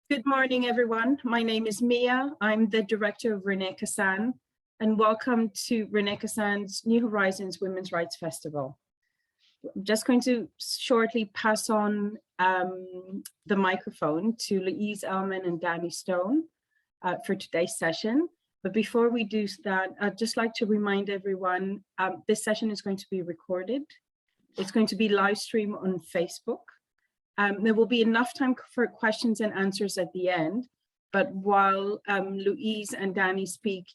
Good morning, everyone. My name is Mia. I'm the director of Renee Kassan, and welcome to Renee Kassan's New Horizons Women's Rights Festival. I'm just going to shortly pass on the microphone to Louise Ellman and Danny Stone for today's session. But before we do that, I'd just like to remind everyone, this session is going to be recorded. It's going to be live streamed on Facebook. There will be enough time for questions and answers at the end, but while Louise and Danny speak,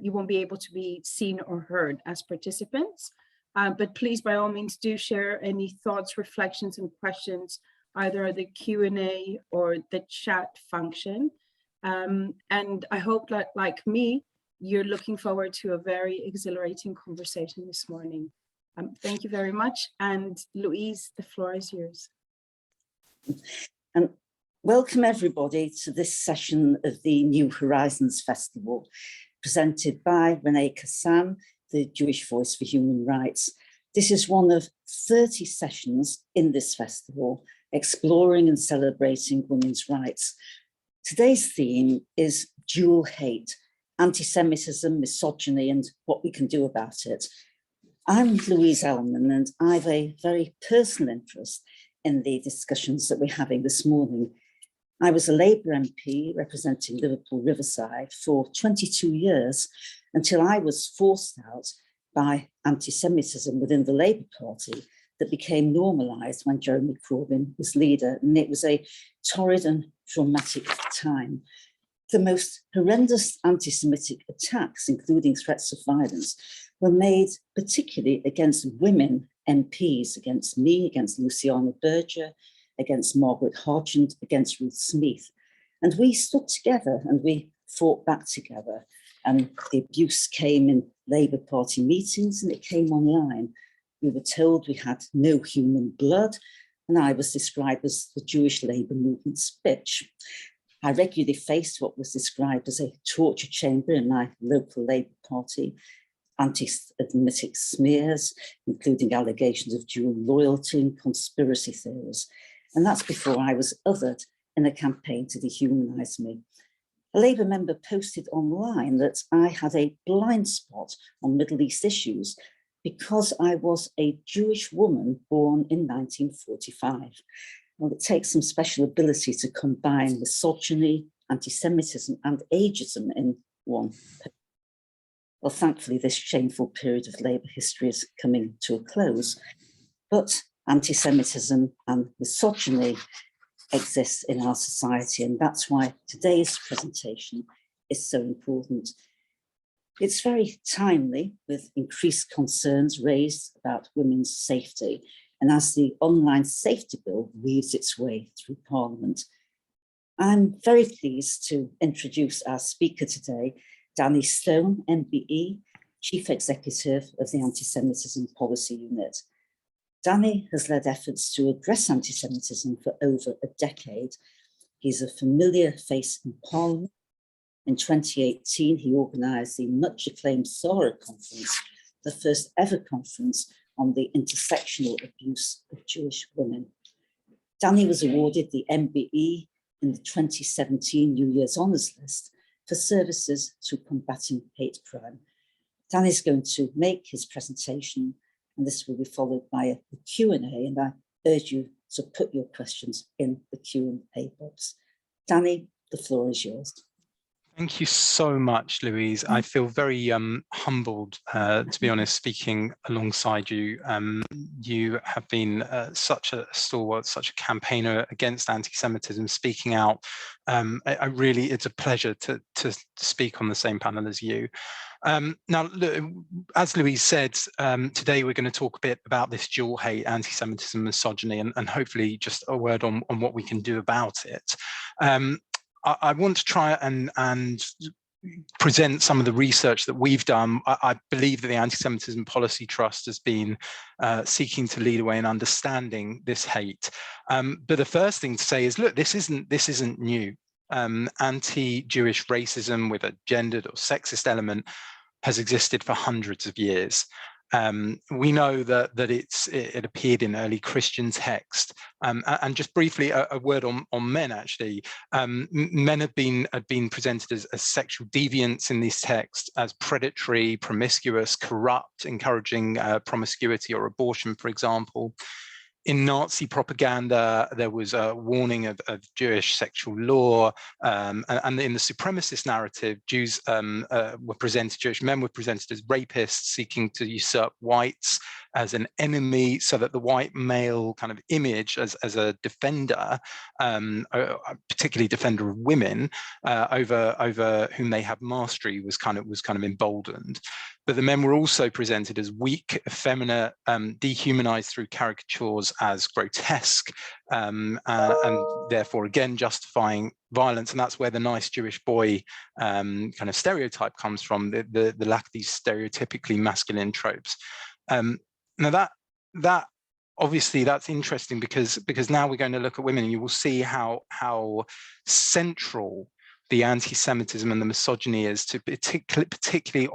you won't be able to be seen or heard as participants. But please, by all means, do share any thoughts, reflections, and questions, either the Q&A or the chat function. And I hope that, like me, you're looking forward to a very exhilarating conversation this morning. Thank you very much. And Louise, the floor is yours. And welcome everybody to this session of the New Horizons Festival, presented by Renee Kassan, the Jewish Voice for Human Rights. This is one of 30 sessions in this festival, exploring and celebrating women's rights. Today's theme is dual hate, anti-Semitism, misogyny, and what we can do about it. I'm Louise Ellman, and I have a very personal interest in the discussions that we're having this morning. I was a Labour MP representing Liverpool Riverside for 22 years until I was forced out by anti-Semitism within the Labour Party that became normalised when Jeremy Corbyn was leader, and it was a torrid and traumatic time. The most horrendous anti-Semitic attacks, including threats of violence, were made particularly against women MPs, against me, against Luciana Berger, against Margaret Hodge, and against Ruth Smith. And we stood together and we fought back together. And the abuse came in Labour Party meetings and it came online. We were told we had no human blood, and I was described as the Jewish Labour movement's bitch. I regularly faced what was described as a torture chamber in my local Labour Party, anti-Semitic smears, including allegations of dual loyalty and conspiracy theories. And that's before I was othered in a campaign to dehumanise me. A Labour member posted online that I had a blind spot on Middle East issues because I was a Jewish woman born in 1945. Well, it takes some special ability to combine misogyny, anti-Semitism, and ageism in one person. Well, thankfully, this shameful period of Labour history is coming to a close, but anti-Semitism and misogyny exists in our society, and that's why today's presentation is so important. It's very timely, with increased concerns raised about women's safety, and as the online safety bill weaves its way through Parliament. I'm very pleased to introduce our speaker today, Danny Stone, MBE, Chief Executive of the Anti-Semitism Policy Unit. Danny has led efforts to address anti-Semitism for over a decade. He's a familiar face in Parliament. In 2018, he organised the much acclaimed SARA conference, the first ever conference on the intersectional abuse of Jewish women. Danny was awarded the MBE in the 2017 New Year's Honours List for services to combating hate crime. Danny's going to make his presentation, and this will be followed by a Q&A, and I urge you to put your questions in the Q&A box. Danny, the floor is yours. Thank you so much, Louise. I feel very humbled, to be honest, speaking alongside you. You have been such a stalwart, such a campaigner against anti-Semitism, speaking out. It's a pleasure to speak on the same panel as you. Now, as Louise said, today we're going to talk a bit about this dual hate, anti-Semitism, misogyny, and hopefully just a word on what we can do about it. I want to try and present some of the research that we've done. I believe that the Anti-Semitism Policy Trust has been seeking to lead away in understanding this hate. But the first thing to say is, look, this isn't new. Anti-Jewish racism with a gendered or sexist element has existed for hundreds of years. We know that it appeared in early Christian text. And just briefly, a word on men. Actually, men had been presented as sexual deviants in this text, as predatory, promiscuous, corrupt, encouraging promiscuity or abortion, for example. In Nazi propaganda, there was a warning of Jewish sexual law, and in the supremacist narrative, Jewish men were presented as rapists seeking to usurp whites as an enemy, so that the white male kind of image as a defender, particularly defender of women, over whom they had mastery, was kind of emboldened. But the men were also presented as weak, effeminate, dehumanized through caricatures as grotesque, and therefore again justifying violence. And that's where the nice Jewish boy kind of stereotype comes from, the lack of these stereotypically masculine tropes. Now that obviously that's interesting because now we're going to look at women, and you will see how central the anti-Semitism and the misogyny is to particularly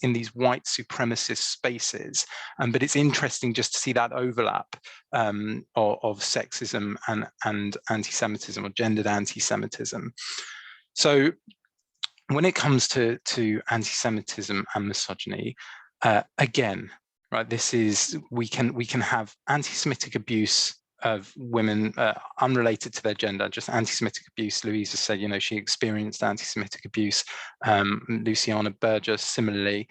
in these white supremacist spaces. But it's interesting just to see that overlap of sexism and anti-Semitism, or gendered anti-Semitism. So when it comes to anti-Semitism and misogyny, again, right, this is, we can have anti-Semitic abuse of women unrelated to their gender, just anti-Semitic abuse. Louisa said, she experienced anti-Semitic abuse. Luciana Burgess similarly.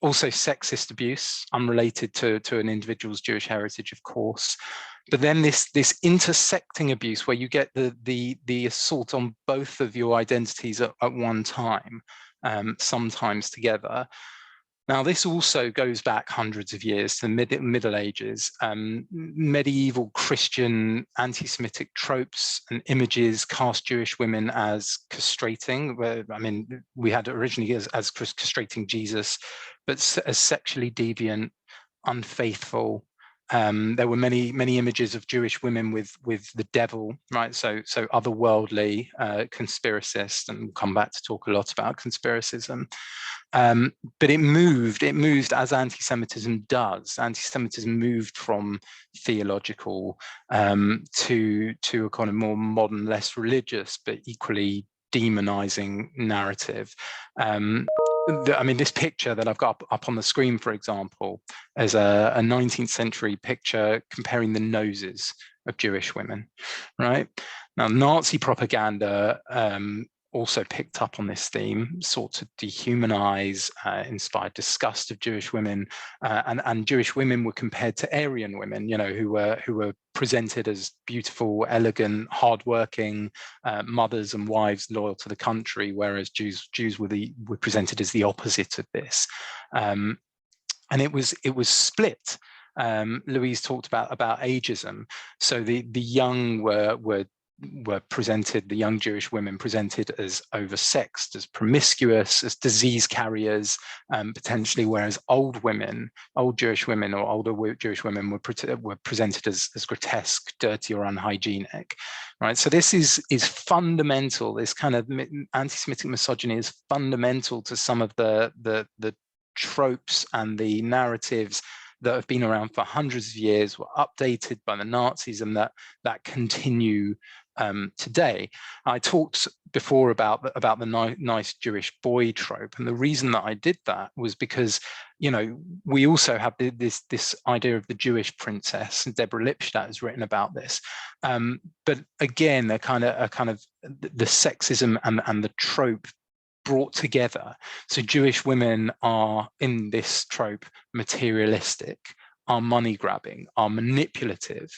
Also sexist abuse unrelated to an individual's Jewish heritage, of course. But then this intersecting abuse, where you get the assault on both of your identities at one time, sometimes together. Now, this also goes back hundreds of years to the Middle Ages. Medieval Christian anti-Semitic tropes and images cast Jewish women as castrating. We had originally as castrating Jesus, but as sexually deviant, unfaithful. There were many images of Jewish women with the devil, right? So otherworldly, conspiracist, and we'll come back to talk a lot about conspiracism. But it moved as anti-Semitism does. Anti-Semitism moved from theological to a kind of more modern, less religious, but equally demonizing narrative. This picture that I've got up on the screen, for example, is a 19th century picture comparing the noses of Jewish women, right? Now, Nazi propaganda also picked up on this theme, sought to dehumanize, inspired disgust of Jewish women, and Jewish women were compared to Aryan women, who were presented as beautiful, elegant, hardworking mothers and wives loyal to the country, whereas Jews were presented as the opposite of this, and it was split. Louise talked about ageism, so the young were presented, the young Jewish women presented as oversexed, as promiscuous, as disease carriers, potentially, whereas old Jewish women or older Jewish women were presented as grotesque, dirty, or unhygienic, right? So this is fundamental. This kind of anti-Semitic misogyny is fundamental to some of the tropes and the narratives that have been around for hundreds of years, were updated by the Nazis, and that continue today. I talked before about the nice Jewish boy trope, and the reason that I did that was because we also have this idea of the Jewish princess, and Deborah Lipstadt has written about this. But again, a kind of the sexism and the trope brought together. So Jewish women are, in this trope, materialistic, are money grabbing, are manipulative.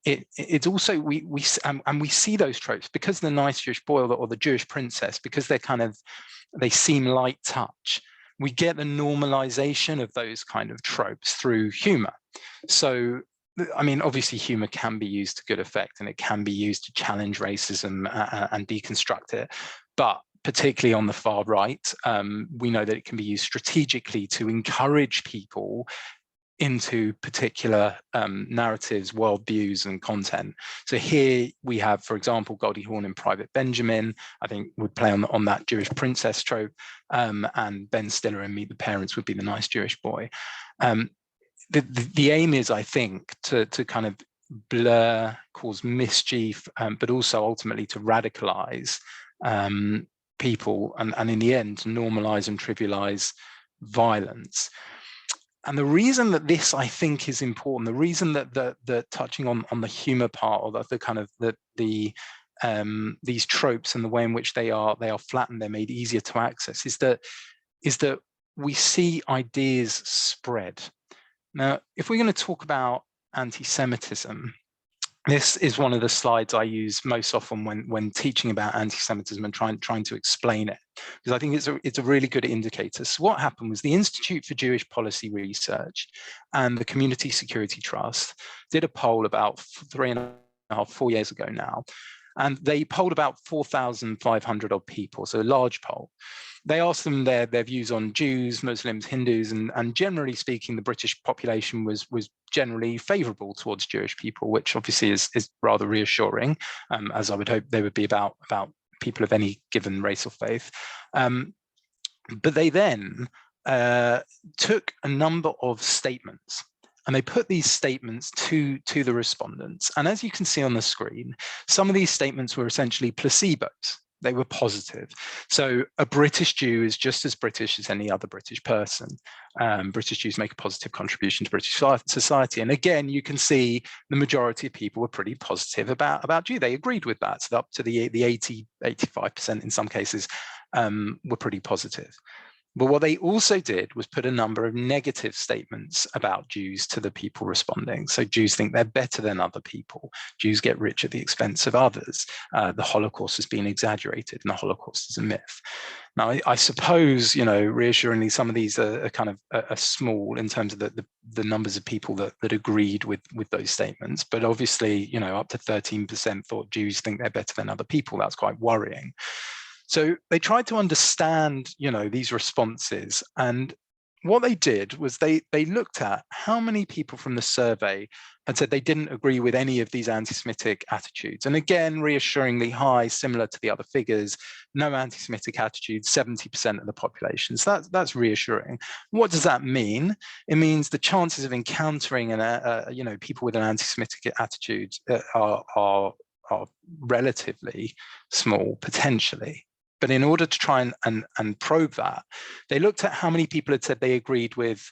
It's also, we see those tropes because the nice Jewish boy or the Jewish princess, because they seem light touch. We get the normalization of those kind of tropes through humor. So obviously humor can be used to good effect, and it can be used to challenge racism and deconstruct it. But particularly on the far right, we know that it can be used strategically to encourage people into particular narratives, worldviews, and content. So here we have, for example, Goldie Hawn in Private Benjamin, I think would play on that Jewish princess trope, and Ben Stiller in Meet the Parents would be the nice Jewish boy. The aim is, I think, to kind of blur, cause mischief, but also ultimately to radicalize people, and in the end to normalize and trivialize violence. And the reason that this, I think, is important, the reason that the touching on the humor part, or the kind of these tropes and the way in which they are flattened, they're made easier to access, is that we see ideas spread. Now, if we're going to talk about anti-Semitism, this is one of the slides I use most often when teaching about anti-Semitism and trying to explain it, because I think it's a really good indicator. So what happened was the Institute for Jewish Policy Research and the Community Security Trust did a poll about 4 years ago now, and they polled about 4,500 odd people, so a large poll. They asked them their views on Jews, Muslims, Hindus, and generally speaking, the British population was generally favourable towards Jewish people, which obviously is rather reassuring, as I would hope they would be about people of any given race or faith. But they then took a number of statements, and they put these statements to the respondents. And as you can see on the screen, some of these statements were essentially placebos. They were positive. So a British Jew is just as British as any other British person. British Jews make a positive contribution to British society. And again, you can see the majority of people were pretty positive about Jew. They agreed with that. So up to the 80, 85% in some cases were pretty positive. But what they also did was put a number of negative statements about Jews to the people responding. So Jews think they're better than other people. Jews get rich at the expense of others. The Holocaust has been exaggerated, and the Holocaust is a myth. Now, I suppose, reassuringly, some of these are kind of are small in terms of the numbers of people that agreed with those statements. But obviously, up to 13% thought Jews think they're better than other people. That's quite worrying. So they tried to understand, these responses, and what they did was they looked at how many people from the survey had said they didn't agree with any of these anti-Semitic attitudes. And again, reassuringly high, similar to the other figures, no anti-Semitic attitudes, 70% of the population. So that's reassuring. What does that mean? It means the chances of encountering people with an anti-Semitic attitude are relatively small, potentially. But in order to try and probe that, they looked at how many people had said they agreed with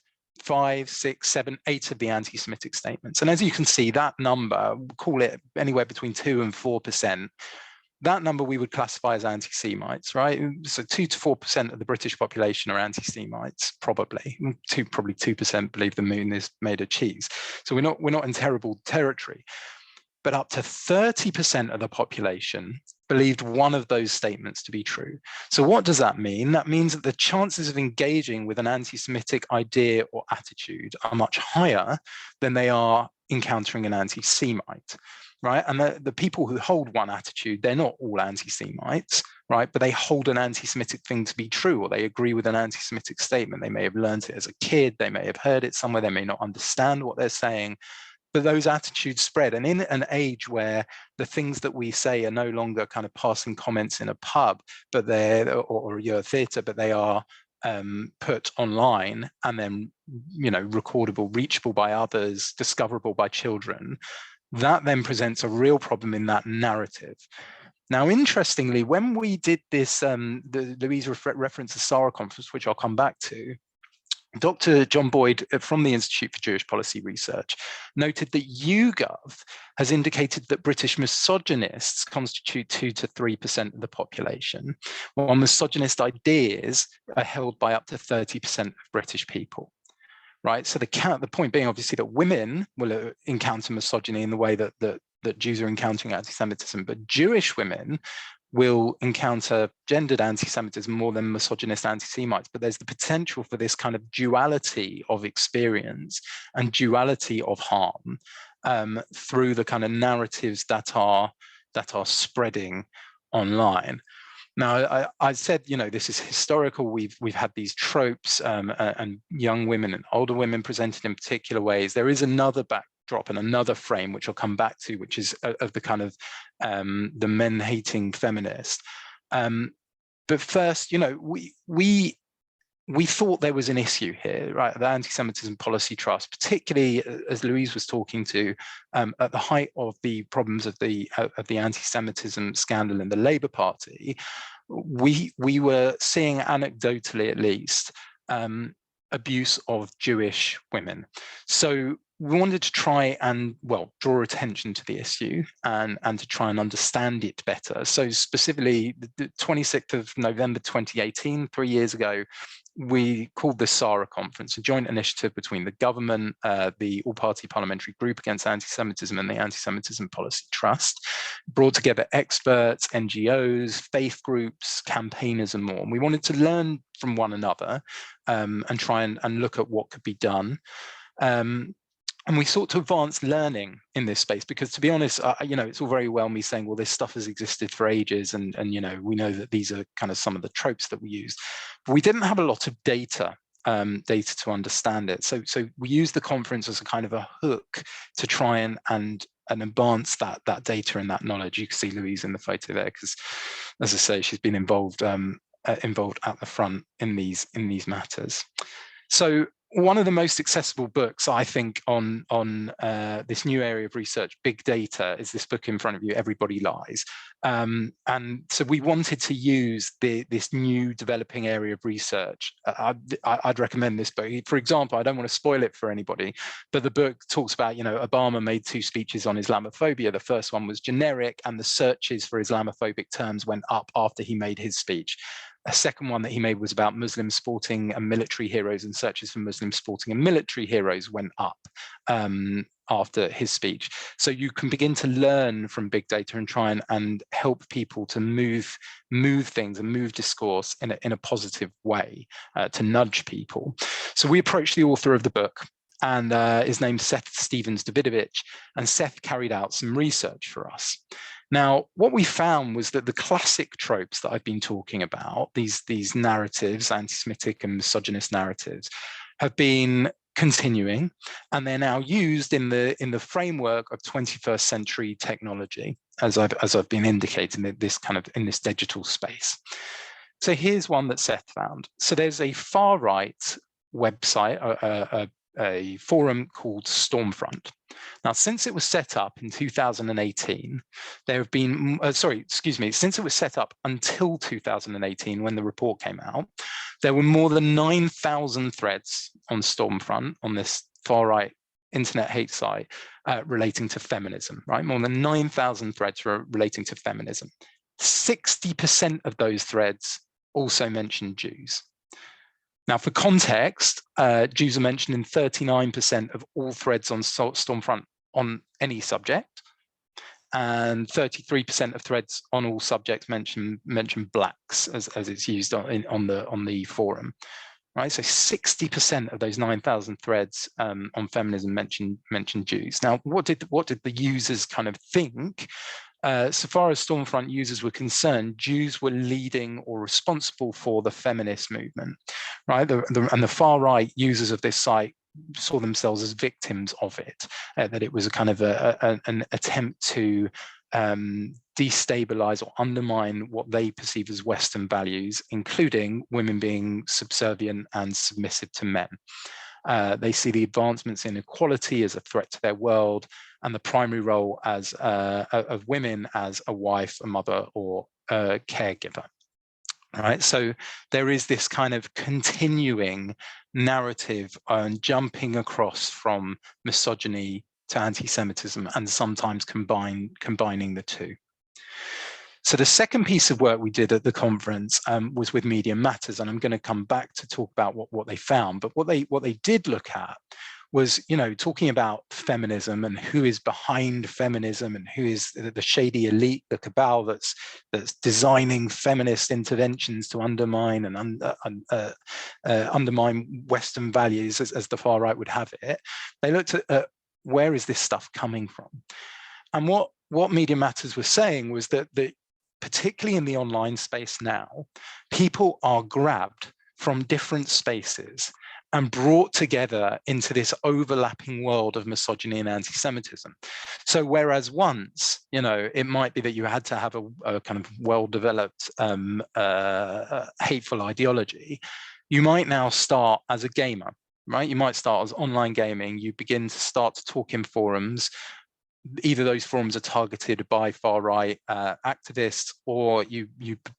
5, 6, 7, 8 of the anti-Semitic statements. And as you can see, that number, call it anywhere between 2 and 4%, that number we would classify as anti-Semites, right? So 2 to 4% of the British population are anti-Semites, probably 2% believe the moon is made of cheese. So we're not in terrible territory. But up to 30% of the population believed one of those statements to be true. So what does that mean? That means that the chances of engaging with an anti-Semitic idea or attitude are much higher than they are encountering an anti-Semite, right? And the people who hold one attitude, they're not all anti-Semites, right? But they hold an anti-Semitic thing to be true, or they agree with an anti-Semitic statement. They may have learned it as a kid, they may have heard it somewhere, they may not understand what they're saying, but those attitudes spread. And in an age where the things that we say are no longer kind of passing comments in a pub, but or your theatre, but they are put online and then, recordable, reachable by others, discoverable by children, that then presents a real problem in that narrative. Now, interestingly, when we did this, Louise referenced the SARA conference, which I'll come back to, Dr. John Boyd from the Institute for Jewish Policy Research noted that YouGov has indicated that British misogynists constitute 2 to 3% of the population, while misogynist ideas are held by up to 30% of British people. Right. So the point being, obviously, that women will encounter misogyny in the way that Jews are encountering anti-Semitism, but Jewish women will encounter gendered anti-Semitism more than misogynist anti-Semites. But there's the potential for this kind of duality of experience and duality of harm through the kind of narratives that are spreading online. Now, I said, this is historical. We've had these tropes, and young women and older women presented in particular ways. There is another backdrop and another frame, which I'll come back to, which is of the kind of the men-hating feminist. But first, we thought there was an issue here, right? The Anti-Semitism Policy Trust, particularly as Louise was talking to, at the height of the problems of the anti-Semitism scandal in the Labour Party, we were seeing, anecdotally at least, abuse of Jewish women. So we wanted to try and, draw attention to the issue and to try and understand it better. So specifically, the 26th of November 2018, 3 years ago, we called this SARA conference, a joint initiative between the government, the all-party parliamentary group against anti-Semitism and the Anti-Semitism Policy Trust, brought together experts, NGOs, faith groups, campaigners and more. And we wanted to learn from one another and try and look at what could be done. And we sought to advance learning in this space because, to be honest, it's all very well me saying, well, this stuff has existed for ages, and we know that these are kind of some of the tropes that we use. But we didn't have a lot of data to understand it. So we used the conference as a kind of a hook to try and advance that data and that knowledge. You can see Louise in the photo there because, as I say, she's been involved at the front in these matters. So one of the most accessible books, I think, on this new area of research, big data, is this book in front of you, Everybody Lies. And so we wanted to use this new developing area of research. I'd recommend this book. For example, I don't want to spoil it for anybody, but the book talks about, Obama made 2 speeches on Islamophobia. The first one was generic, and the searches for Islamophobic terms went up after he made his speech. A second one that he made was about Muslim sporting and military heroes, and searches for Muslim sporting and military heroes went up after his speech. So you can begin to learn from big data and try and help people to move things and move discourse in a positive way, to nudge people. So we approached the author of the book, and his name's Seth Stevens-Davidovich, and Seth carried out some research for us. Now, what we found was that the classic tropes that I've been talking about, these narratives, anti-Semitic and misogynist narratives, have been continuing, and they're now used in the framework of 21st century technology, as I've been indicating, in this digital space. So here's one that Seth found. So there's a far right website, a forum called Stormfront. Now, since it was set up in 2018, there have been, since it was set up until 2018, when the report came out, there were more than 9,000 threads on Stormfront, on this far-right internet hate site, relating to feminism, right? More than 9,000 threads were relating to feminism. 60% of those threads also mentioned Jews. Now, for context, Jews are mentioned in 39% of all threads on Stormfront on any subject, and 33% of threads on all subjects mention blacks as it's used on the forum, right? So 60% of those 9,000 threads on feminism mention Jews. Now, what did the users kind of think? So far as Stormfront users were concerned, Jews were leading or responsible for the feminist movement, right? And the far right users of this site saw themselves as victims of it, that it was a kind of an attempt to destabilize or undermine what they perceive as Western values, including women being subservient and submissive to men. They see the advancements in equality as a threat to their world, and the primary role of women as a wife, a mother, or a caregiver. Right, so there is this kind of continuing narrative and jumping across from misogyny to anti-Semitism, and sometimes combining the two. So the second piece of work we did at the conference was with Media Matters, and I'm going to come back to talk about what they found. But what they did look at was, talking about feminism and who is behind feminism and who is the shady elite, the cabal that's designing feminist interventions to undermine and undermine Western values, as the far right would have it. They looked at where is this stuff coming from, and what Media Matters was saying was that particularly in the online space now, people are grabbed from different spaces and brought together into this overlapping world of misogyny and anti-Semitism. So whereas once, it might be that you had to have a kind of well-developed hateful ideology, you might now start as a gamer, right? You might start as online gaming. You begin to start to talk in forums. Either those forums are targeted by far-right activists, or you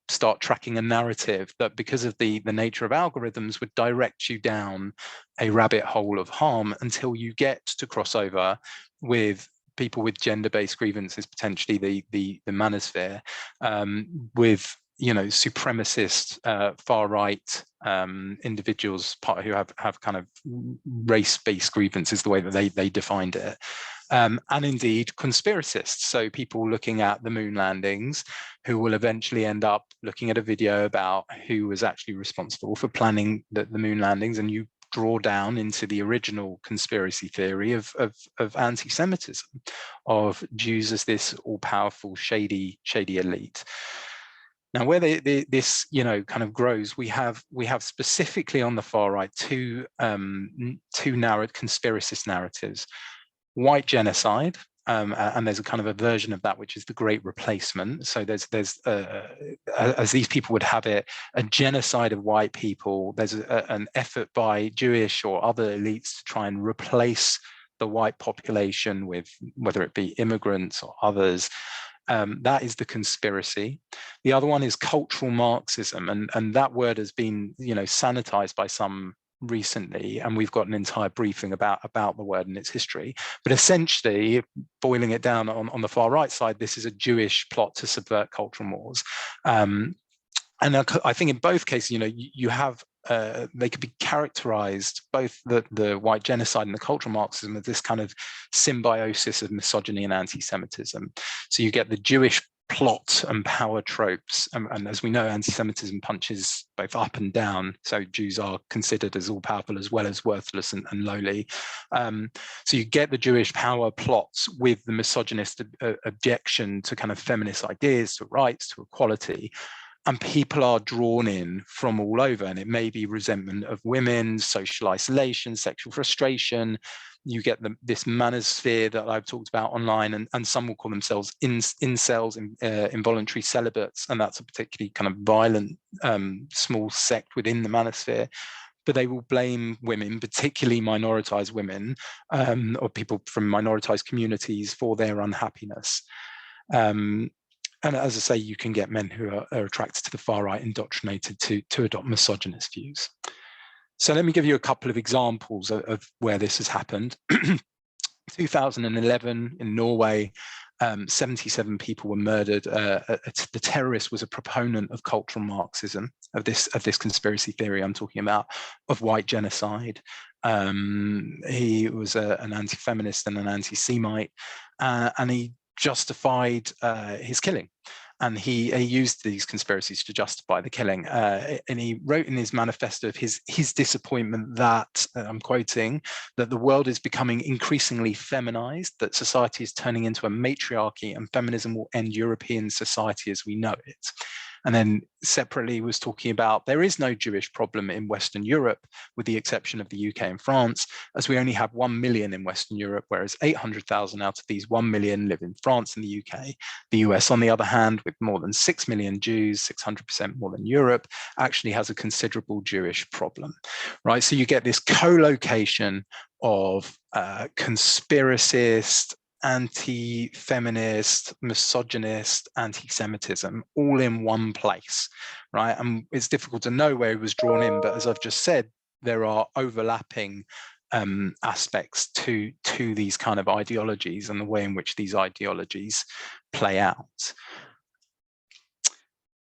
start tracking a narrative that, because of the nature of algorithms, would direct you down a rabbit hole of harm until you get to crossover with people with gender-based grievances, potentially the manosphere, with supremacist far-right individuals who have kind of race-based grievances, the way that they defined it. And indeed conspiracists, so people looking at the moon landings, who will eventually end up looking at a video about who was actually responsible for planning the moon landings, and you draw down into the original conspiracy theory of anti-Semitism, of Jews as this all-powerful shady elite. Now, where this kind of grows, we have specifically on the far right two conspiracist narratives: white genocide, and there's a kind of a version of that which is the Great Replacement. So there's as these people would have it, a genocide of white people. There's an effort by Jewish or other elites to try and replace the white population with, whether it be immigrants or others. That is the conspiracy. The other one is cultural Marxism, and that word has been sanitized by some recently, and we've got an entire briefing about the word and its history. But essentially, boiling it down on the far right side, this is a Jewish plot to subvert cultural mores. And I think in both cases, you have they could be characterized, both the white genocide and the cultural Marxism, as this kind of symbiosis of misogyny and anti-Semitism. So you get the Jewish plot and power tropes, and as we know, anti-Semitism punches both up and down. So Jews are considered as all-powerful as well as worthless and lowly. So you get the Jewish power plots with the misogynist objection to kind of feminist ideas, to rights, to equality. And people are drawn in from all over, and it may be resentment of women, social isolation, sexual frustration. You get this manosphere that I've talked about online, and some will call themselves incels, involuntary celibates, and that's a particularly kind of violent small sect within the manosphere. But they will blame women, particularly minoritized women, or people from minoritized communities, for their unhappiness. And as I say, you can get men who are attracted to the far right indoctrinated to adopt misogynist views. So let me give you a couple of examples of where this has happened. 2011 in Norway, 77 people were murdered. The terrorist was a proponent of cultural Marxism, of this conspiracy theory I'm talking about, of white genocide. He was an anti-feminist and an anti-Semite, and he justified his killing, and he used these conspiracies to justify the killing, and he wrote in his manifesto of his disappointment that, I'm quoting, that the world is becoming increasingly feminized, that society is turning into a matriarchy, and feminism will end European society as we know it. And then separately was talking about there is no Jewish problem in Western Europe, with the exception of the UK and France, as we only have 1 million in Western Europe, whereas 800,000 out of these 1 million live in France and the UK. The US, on the other hand, with more than 6 million Jews, 600% more than Europe, actually has a considerable Jewish problem, right? So you get this co-location of conspiracist, anti-feminist, misogynist, anti-Semitism, all in one place, right? And it's difficult to know where he was drawn in, but as I've just said, there are overlapping aspects to these kind of ideologies and the way in which these ideologies play out.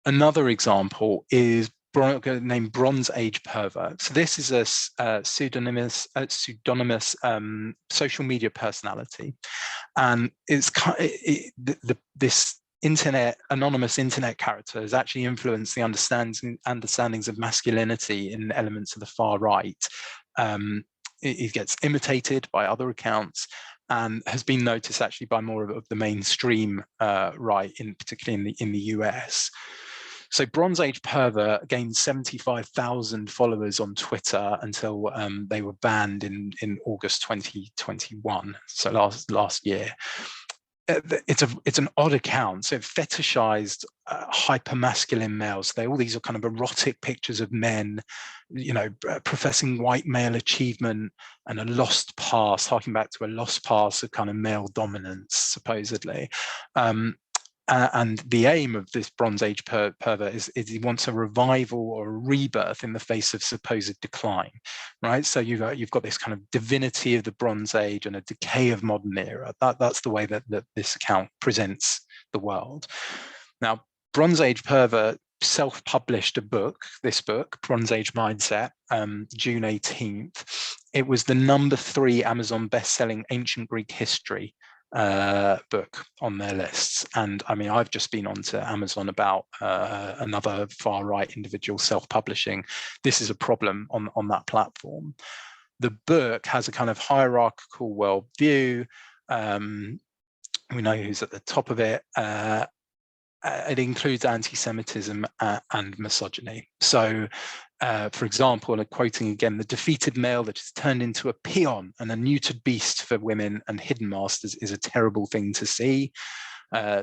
Another example is named Bronze Age Pervert. So this is a pseudonymous social media personality, and it's this anonymous internet character has actually influenced the understandings of masculinity in elements of the far right. It gets imitated by other accounts, and has been noticed actually by more of the mainstream right, particularly in the US. So Bronze Age Pervert gained 75,000 followers on Twitter until they were banned in August 2021, so last year. It's an odd account. So it fetishized hypermasculine males. All these are kind of erotic pictures of men, professing white male achievement and a lost past, harking back to a lost past of kind of male dominance, supposedly. And the aim of this Bronze Age pervert is he wants a revival or a rebirth in the face of supposed decline, right? So you've got this kind of divinity of the Bronze Age and a decay of modern era. That's the way that this account presents the world. Now, Bronze Age pervert self-published this book, Bronze Age Mindset, June 18th. It was the #3 Amazon best-selling ancient Greek history book on their lists. And I mean, I've just been onto Amazon about another far-right individual self-publishing. This is a problem on that platform. The book has a kind of hierarchical worldview. We know who's at the top of it. It includes anti-Semitism and misogyny. So, for example, and quoting again, the defeated male that is turned into a peon and a neutered beast for women and hidden masters is a terrible thing to see.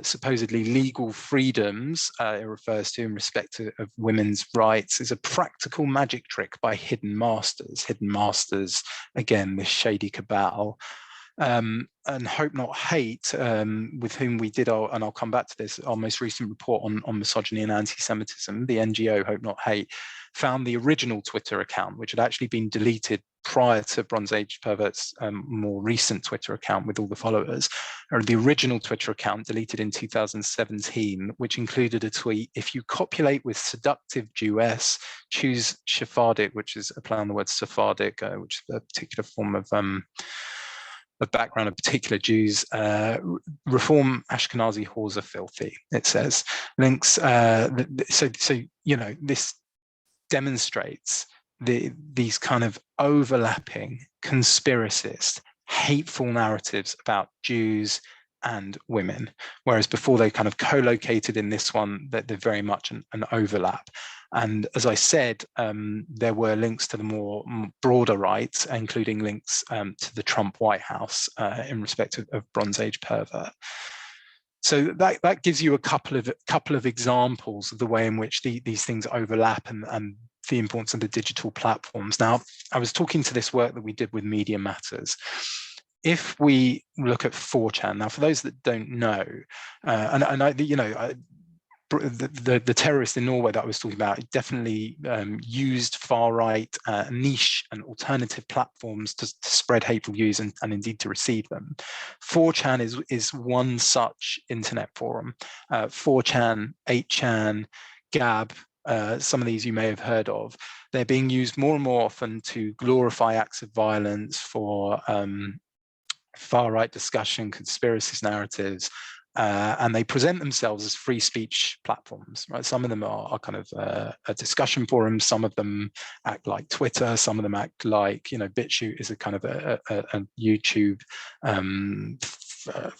Supposedly legal freedoms it refers to in respect of women's rights is a practical magic trick by hidden masters. Hidden masters, again, this shady cabal. And Hope Not Hate, with whom we did and I'll come back to this, our most recent report on misogyny and anti-Semitism, the NGO Hope Not Hate, found the original Twitter account, which had actually been deleted prior to Bronze Age Pervert's more recent Twitter account with all the followers, or the original Twitter account deleted in 2017, which included a tweet: if you copulate with seductive Jewess, choose Sephardic, which is a play on the word Sephardic, which is a particular form of background of particular Jews. Reform Ashkenazi whores are filthy, it says. Links, so this demonstrates these kind of overlapping conspiracist, hateful narratives about Jews and women, whereas before they kind of co-located in this one, that they're very much an overlap. And as I said, there were links to the more broader right, including links to the Trump White House in respect of Bronze Age pervert. So that gives you a couple of examples of the way in which these things overlap and the importance of the digital platforms. Now, I was talking to this work that we did with Media Matters. If we look at 4chan, now for those that don't know, the terrorist in Norway that I was talking about definitely used far-right niche and alternative platforms to spread hateful views and indeed to receive them. 4chan is one such internet forum. 4chan, 8chan, Gab, some of these you may have heard of. They're being used more and more often to glorify acts of violence, for far-right discussion, conspiracist narratives, and they present themselves as free speech platforms, right? Some of them are kind of a discussion forum, some of them act like Twitter, some of them act like, BitChute is a kind of a YouTube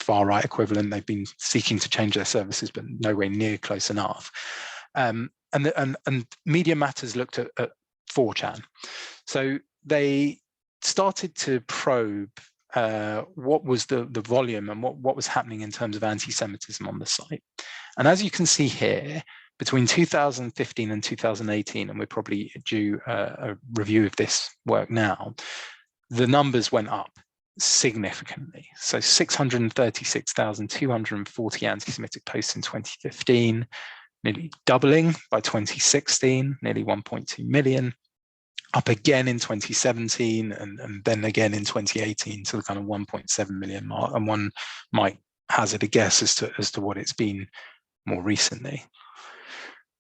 far-right equivalent. They've been seeking to change their services, but nowhere near close enough. And Media Matters looked at 4chan. So they started to probe what was the volume and what was happening in terms of anti-Semitism on the site. And as you can see here, between 2015 and 2018, and we're probably due a review of this work now, the numbers went up significantly. So 636,240 anti-Semitic posts in 2015, nearly doubling by 2016, nearly 1.2 million. Up again in 2017 and then again in 2018 to the kind of 1.7 million mark, and one might hazard a guess as to what it's been more recently.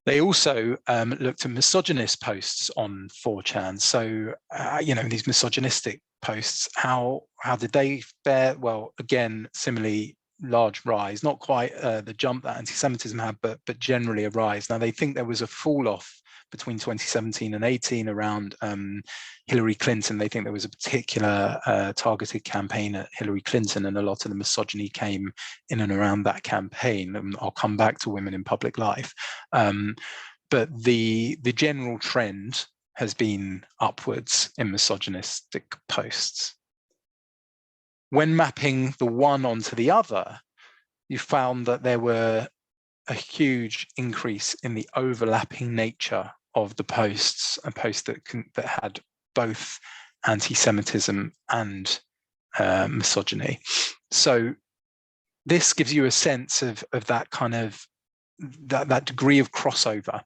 They also looked at misogynist posts on 4chan. So these misogynistic posts, how did they fare? Well, again, similarly, large rise, not quite the jump that anti-Semitism had, but generally a rise. Now they think there was a fall off between 2017 and 18 around Hillary Clinton. They think there was a particular targeted campaign at Hillary Clinton, and a lot of the misogyny came in and around that campaign. And I'll come back to women in public life. But the general trend has been upwards in misogynistic posts. When mapping the one onto the other, you found that there were a huge increase in the overlapping nature of the posts, a post that had both anti-Semitism and misogyny. So this gives you a sense of that kind of that degree of crossover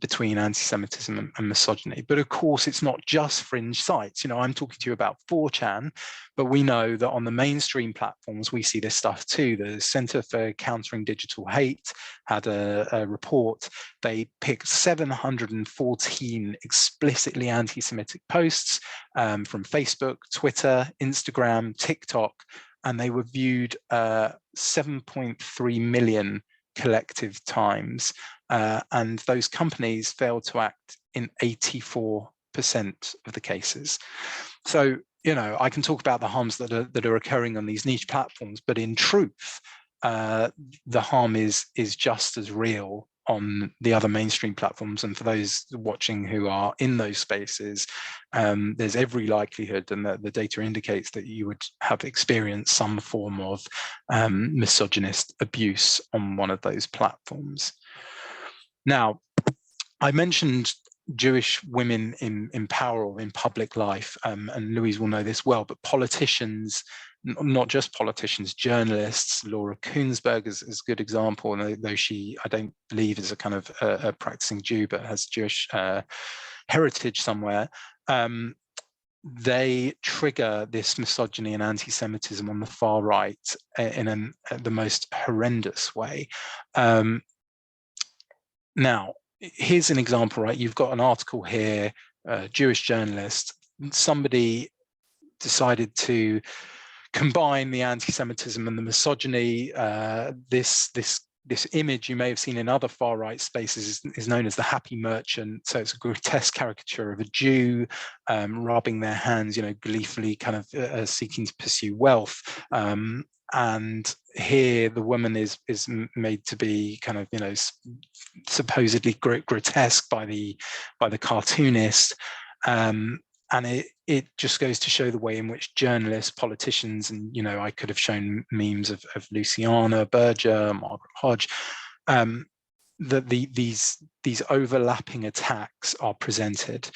between anti-Semitism and misogyny. But of course, it's not just fringe sites. You know, I'm talking to you about 4chan, but we know that on the mainstream platforms, we see this stuff too. The Center for Countering Digital Hate had a report. They picked 714 explicitly anti-Semitic posts from Facebook, Twitter, Instagram, TikTok, and they were viewed 7.3 million collective times. And those companies failed to act in 84% of the cases. So, you know, I can talk about the harms that are occurring on these niche platforms, but in truth, the harm is just as real on the other mainstream platforms. And for those watching who are in those spaces, there's every likelihood, and the data indicates that you would have experienced some form of misogynist abuse on one of those platforms. Now, I mentioned Jewish women in power or in public life, and Louise will know this well, but politicians, not just politicians, journalists. Laura Kuenssberg is a good example, though she, I don't believe, is a kind of a practicing Jew, but has Jewish heritage somewhere. They trigger this misogyny and anti-Semitism on the far right in the most horrendous way. Now, here's an example, right? You've got an article here, Jewish journalist, somebody decided to combine the anti-Semitism and the misogyny. This image you may have seen in other far-right spaces is known as the happy merchant. So it's a grotesque caricature of a Jew rubbing their hands, you know, gleefully kind of seeking to pursue wealth. And here the woman is made to be kind of, you know, supposedly grotesque by the cartoonist. And it just goes to show the way in which journalists, politicians, and, you know, I could have shown memes of Luciana Berger, Margaret Hodge, that these overlapping attacks are presented.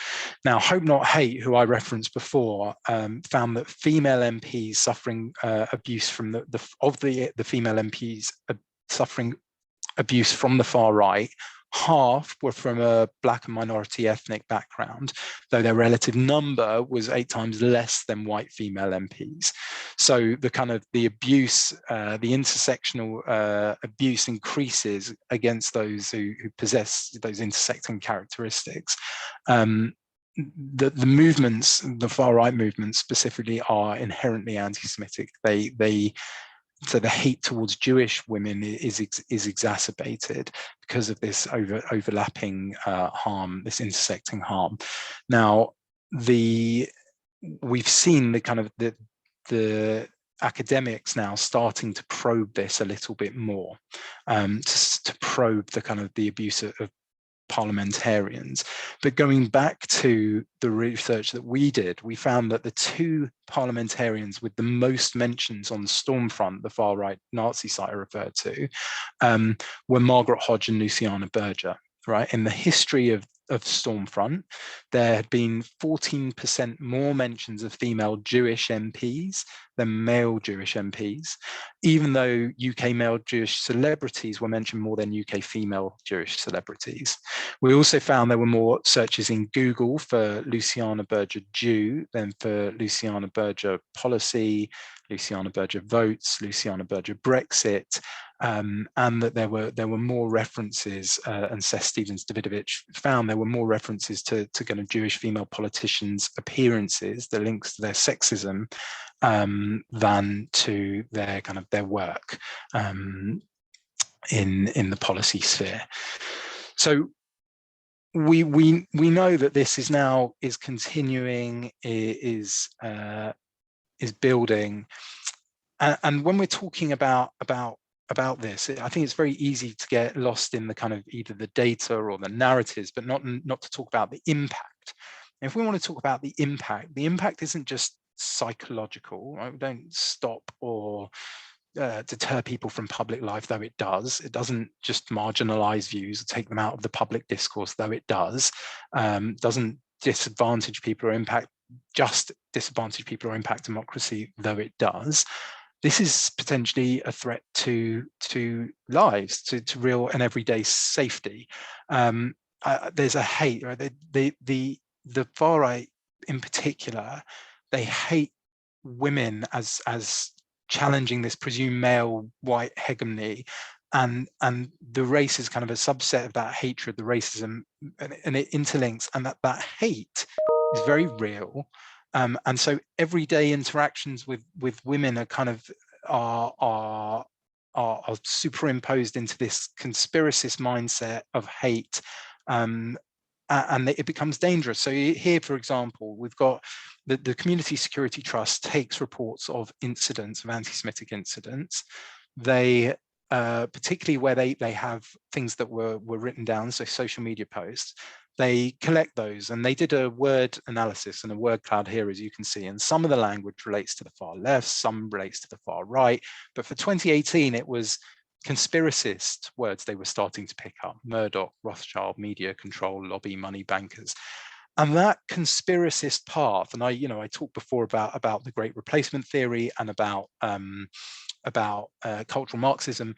Now, Hope Not Hate, who I referenced before, found that female MPs suffering abuse from the female MPs suffering abuse from the far right, half were from a Black and minority ethnic background, though their relative number was 8 times less than white female MPs. So the kind of the abuse, the intersectional abuse increases against those who possess those intersecting characteristics. The movements, the far right movements specifically, are inherently anti-Semitic. So the hate towards Jewish women is exacerbated because of this overlapping harm, this intersecting harm. Now, we've seen the kind of the academics now starting to probe this a little bit more, to probe the kind of the abuse of parliamentarians. But going back to the research that we did, we found that the 2 parliamentarians with the most mentions on Stormfront, the far right Nazi site I referred to, were Margaret Hodge and Luciana Berger. Right, in the history of Stormfront, there had been 14% more mentions of female Jewish MPs than male Jewish MPs, even though UK male Jewish celebrities were mentioned more than UK female Jewish celebrities. We also found there were more searches in Google for Luciana Berger Jew than for Luciana Berger policy, Luciana Berger votes, Luciana Berger Brexit, and that there were more references, and Seth Stevens-Davidovich found there were more references to kind of Jewish female politicians' appearances, the links to their sexism, than to their kind of their work in the policy sphere. So we know that this is continuing, is building, and when we're talking about this, I think it's very easy to get lost in the kind of either the data or the narratives, but not to talk about the impact. And if we want to talk about the impact isn't just psychological, right? We don't stop or deter people from public life, though it does. It doesn't just marginalize views or take them out of the public discourse, though it does. Doesn't disadvantage people or impact democracy, though it does. This is potentially a threat to lives, to real and everyday safety. There's a hate, right? The far right in particular, they hate women as challenging this presumed male white hegemony, and the race is kind of a subset of that hatred, the racism, and it interlinks, and that hate is very real. And so everyday interactions with women are kind of are superimposed into this conspiracist mindset of hate, and it becomes dangerous. So here, for example, we've got the Community Security Trust takes reports of incidents, of anti-Semitic incidents. They particularly where they have things that were written down, so social media posts, they collect those, and they did a word analysis and a word cloud here, as you can see, and some of the language relates to the far left, some relates to the far right, but for 2018 it was conspiracist words they were starting to pick up: Murdoch, Rothschild, media control, lobby, money, bankers. And that conspiracist path, and I talked before about the Great Replacement theory and about cultural Marxism.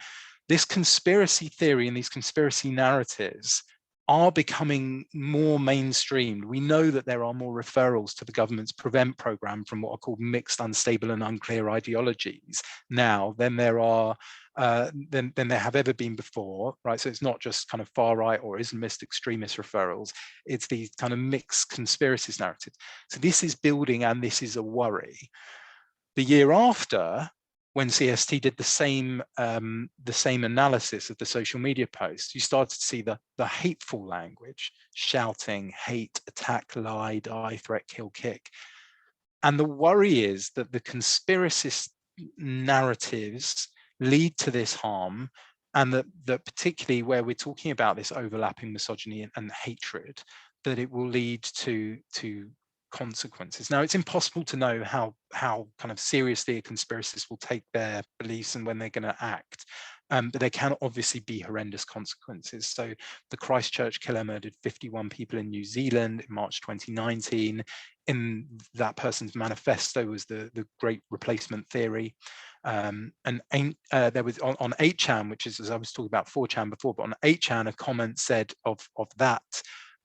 This conspiracy theory and these conspiracy narratives are becoming more mainstreamed. We know that there are more referrals to the government's Prevent program from what are called mixed, unstable, and unclear ideologies now than there are than there have ever been before, right? So it's not just kind of far right or Islamist extremist referrals, it's these kind of mixed conspiracies narratives. So this is building, and this is a worry. The year after, when CST did the same analysis of the social media posts, you started to see the hateful language: shouting, hate, attack, lie, die, threat, kill, kick. And the worry is that the conspiracist narratives lead to this harm, and that particularly where we're talking about this overlapping misogyny and hatred, that it will lead to consequences. Now, it's impossible to know how kind of seriously a conspiracist will take their beliefs and when they're going to act, but there can obviously be horrendous consequences. So the Christchurch killer murdered 51 people in New Zealand in March 2019. In that person's manifesto was the Great Replacement theory. And there was on 8chan, which is, as I was talking about 4chan before, but on 8chan a comment said of that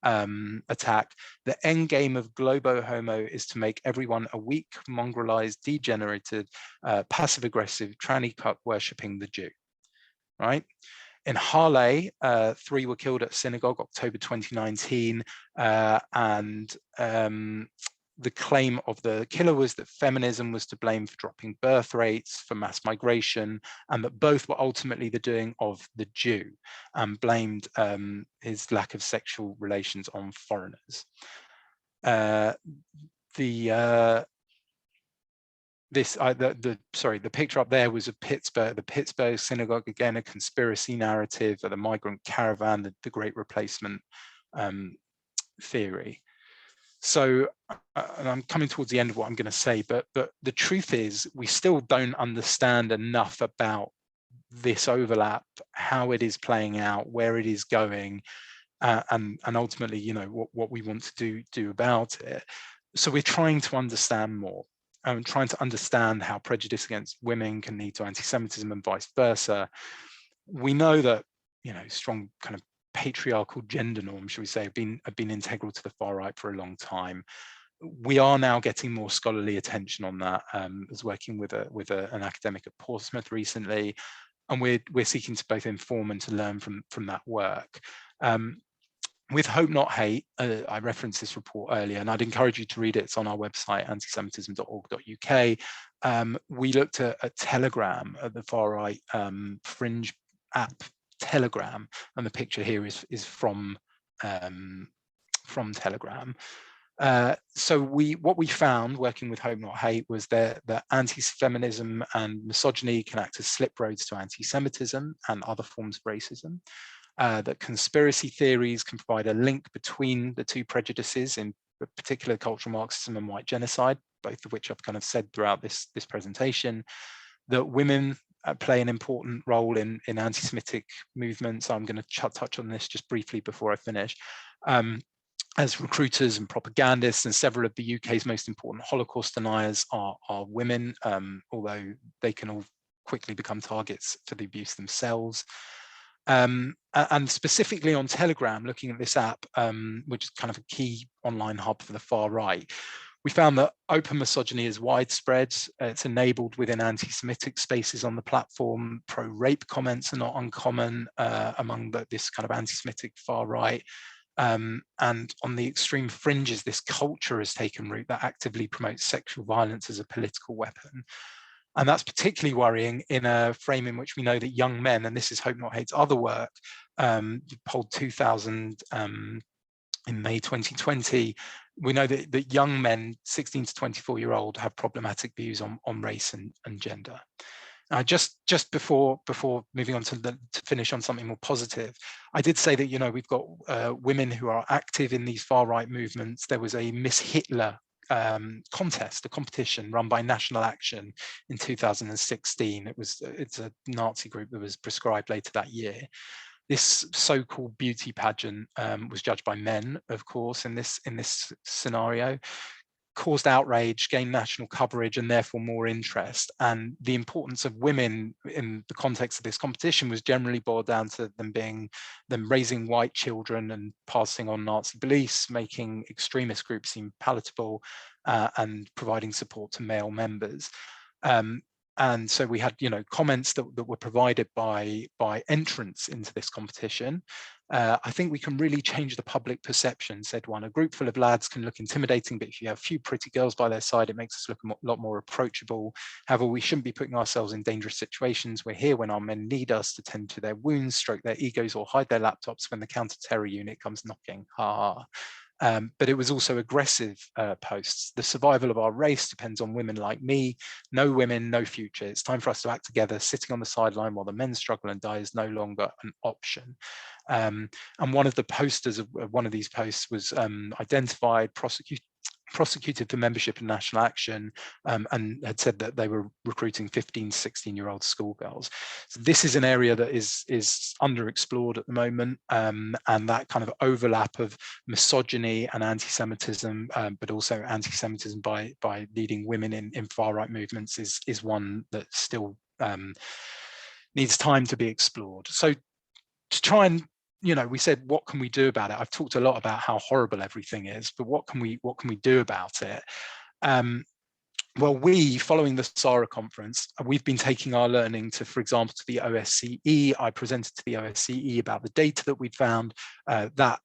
attack: the end game of globo homo is to make everyone a weak, mongrelized, degenerated, passive aggressive, tranny cuck worshipping the Jew. Right? In Harley, 3 were killed at synagogue, October 2019, and the claim of the killer was that feminism was to blame for dropping birth rates, for mass migration, and that both were ultimately the doing of the Jew, and blamed his lack of sexual relations on foreigners. The picture up there was of Pittsburgh, the Pittsburgh synagogue, again, a conspiracy narrative of the migrant caravan, the Great Replacement theory. So, and I'm coming towards the end of what I'm going to say, but the truth is we still don't understand enough about this overlap, how it is playing out, where it is going, and ultimately, what we want to do about it. So we're trying to understand more, and trying to understand how prejudice against women can lead to anti-Semitism and vice versa. We know that strong kind of patriarchal gender norms, shall we say, have been integral to the far right for a long time. We are now getting more scholarly attention on that. I was working with an academic at Portsmouth recently, and we're seeking to both inform and to learn from that work. With Hope Not Hate, I referenced this report earlier, and I'd encourage you to read it. It's on our website, antisemitism.org.uk. We looked at Telegram, at the far right fringe app Telegram, and the picture here is from from Telegram. So what we found working with Hope Not Hate was that anti-feminism and misogyny can act as slip roads to anti-Semitism and other forms of racism. That conspiracy theories can provide a link between the two prejudices, in particular cultural Marxism and white genocide, both of which I've kind of said throughout this presentation. That women play an important role in anti-Semitic movements. I'm going to touch on this just briefly before I finish. As recruiters and propagandists, and several of the UK's most important Holocaust deniers are women, although they can all quickly become targets for the abuse themselves. And specifically on Telegram, looking at this app, which is kind of a key online hub for the far right, we found that open misogyny is widespread. It's enabled within anti-Semitic spaces on the platform. Pro-rape comments are not uncommon among this kind of anti-Semitic far right. And on the extreme fringes, this culture has taken root that actively promotes sexual violence as a political weapon. And that's particularly worrying in a frame in which we know that young men, and this is Hope Not Hate's other work, polled 2,000 in May 2020, we know that young men, 16 to 24-year-old, have problematic views on race and gender. Just before moving on to finish on something more positive, I did say that, you know, we've got women who are active in these far right movements. There was a Miss Hitler contest, a competition run by National Action in 2016. It's a Nazi group that was prescribed later that year. This so-called beauty pageant was judged by men, of course, in this scenario, caused outrage, gained national coverage, and therefore more interest. And the importance of women in the context of this competition was generally boiled down to them raising white children and passing on Nazi beliefs, making extremist groups seem palatable, and providing support to male members. And so we had, you know, comments that were provided by entrants into this competition. I think we can really change the public perception, said one. A group full of lads can look intimidating, but if you have a few pretty girls by their side, it makes us look a lot more approachable. However, we shouldn't be putting ourselves in dangerous situations. We're here when our men need us to tend to their wounds, stroke their egos, or hide their laptops when the counter-terror unit comes knocking. Ha ha. But it was also aggressive posts. The survival of our race depends on women like me. No women, no future. It's time for us to act together. Sitting on the sideline while the men struggle and die is no longer an option. And one of the posters of one of these posts was identified, prosecuted for membership in National Action, and had said that they were recruiting 15 to 16-year-old schoolgirls. So this is an area that is underexplored at the moment, and that kind of overlap of misogyny and anti-Semitism, but also anti-Semitism by leading women in far-right movements is one that still needs time to be explored. So to try and, you know, we said, what can we do about it? I've talked a lot about how horrible everything is, but what can we do about it? Well, following the SARA conference, we've been taking our learning to, for example, to the OSCE. I presented to the OSCE about the data that we'd found. That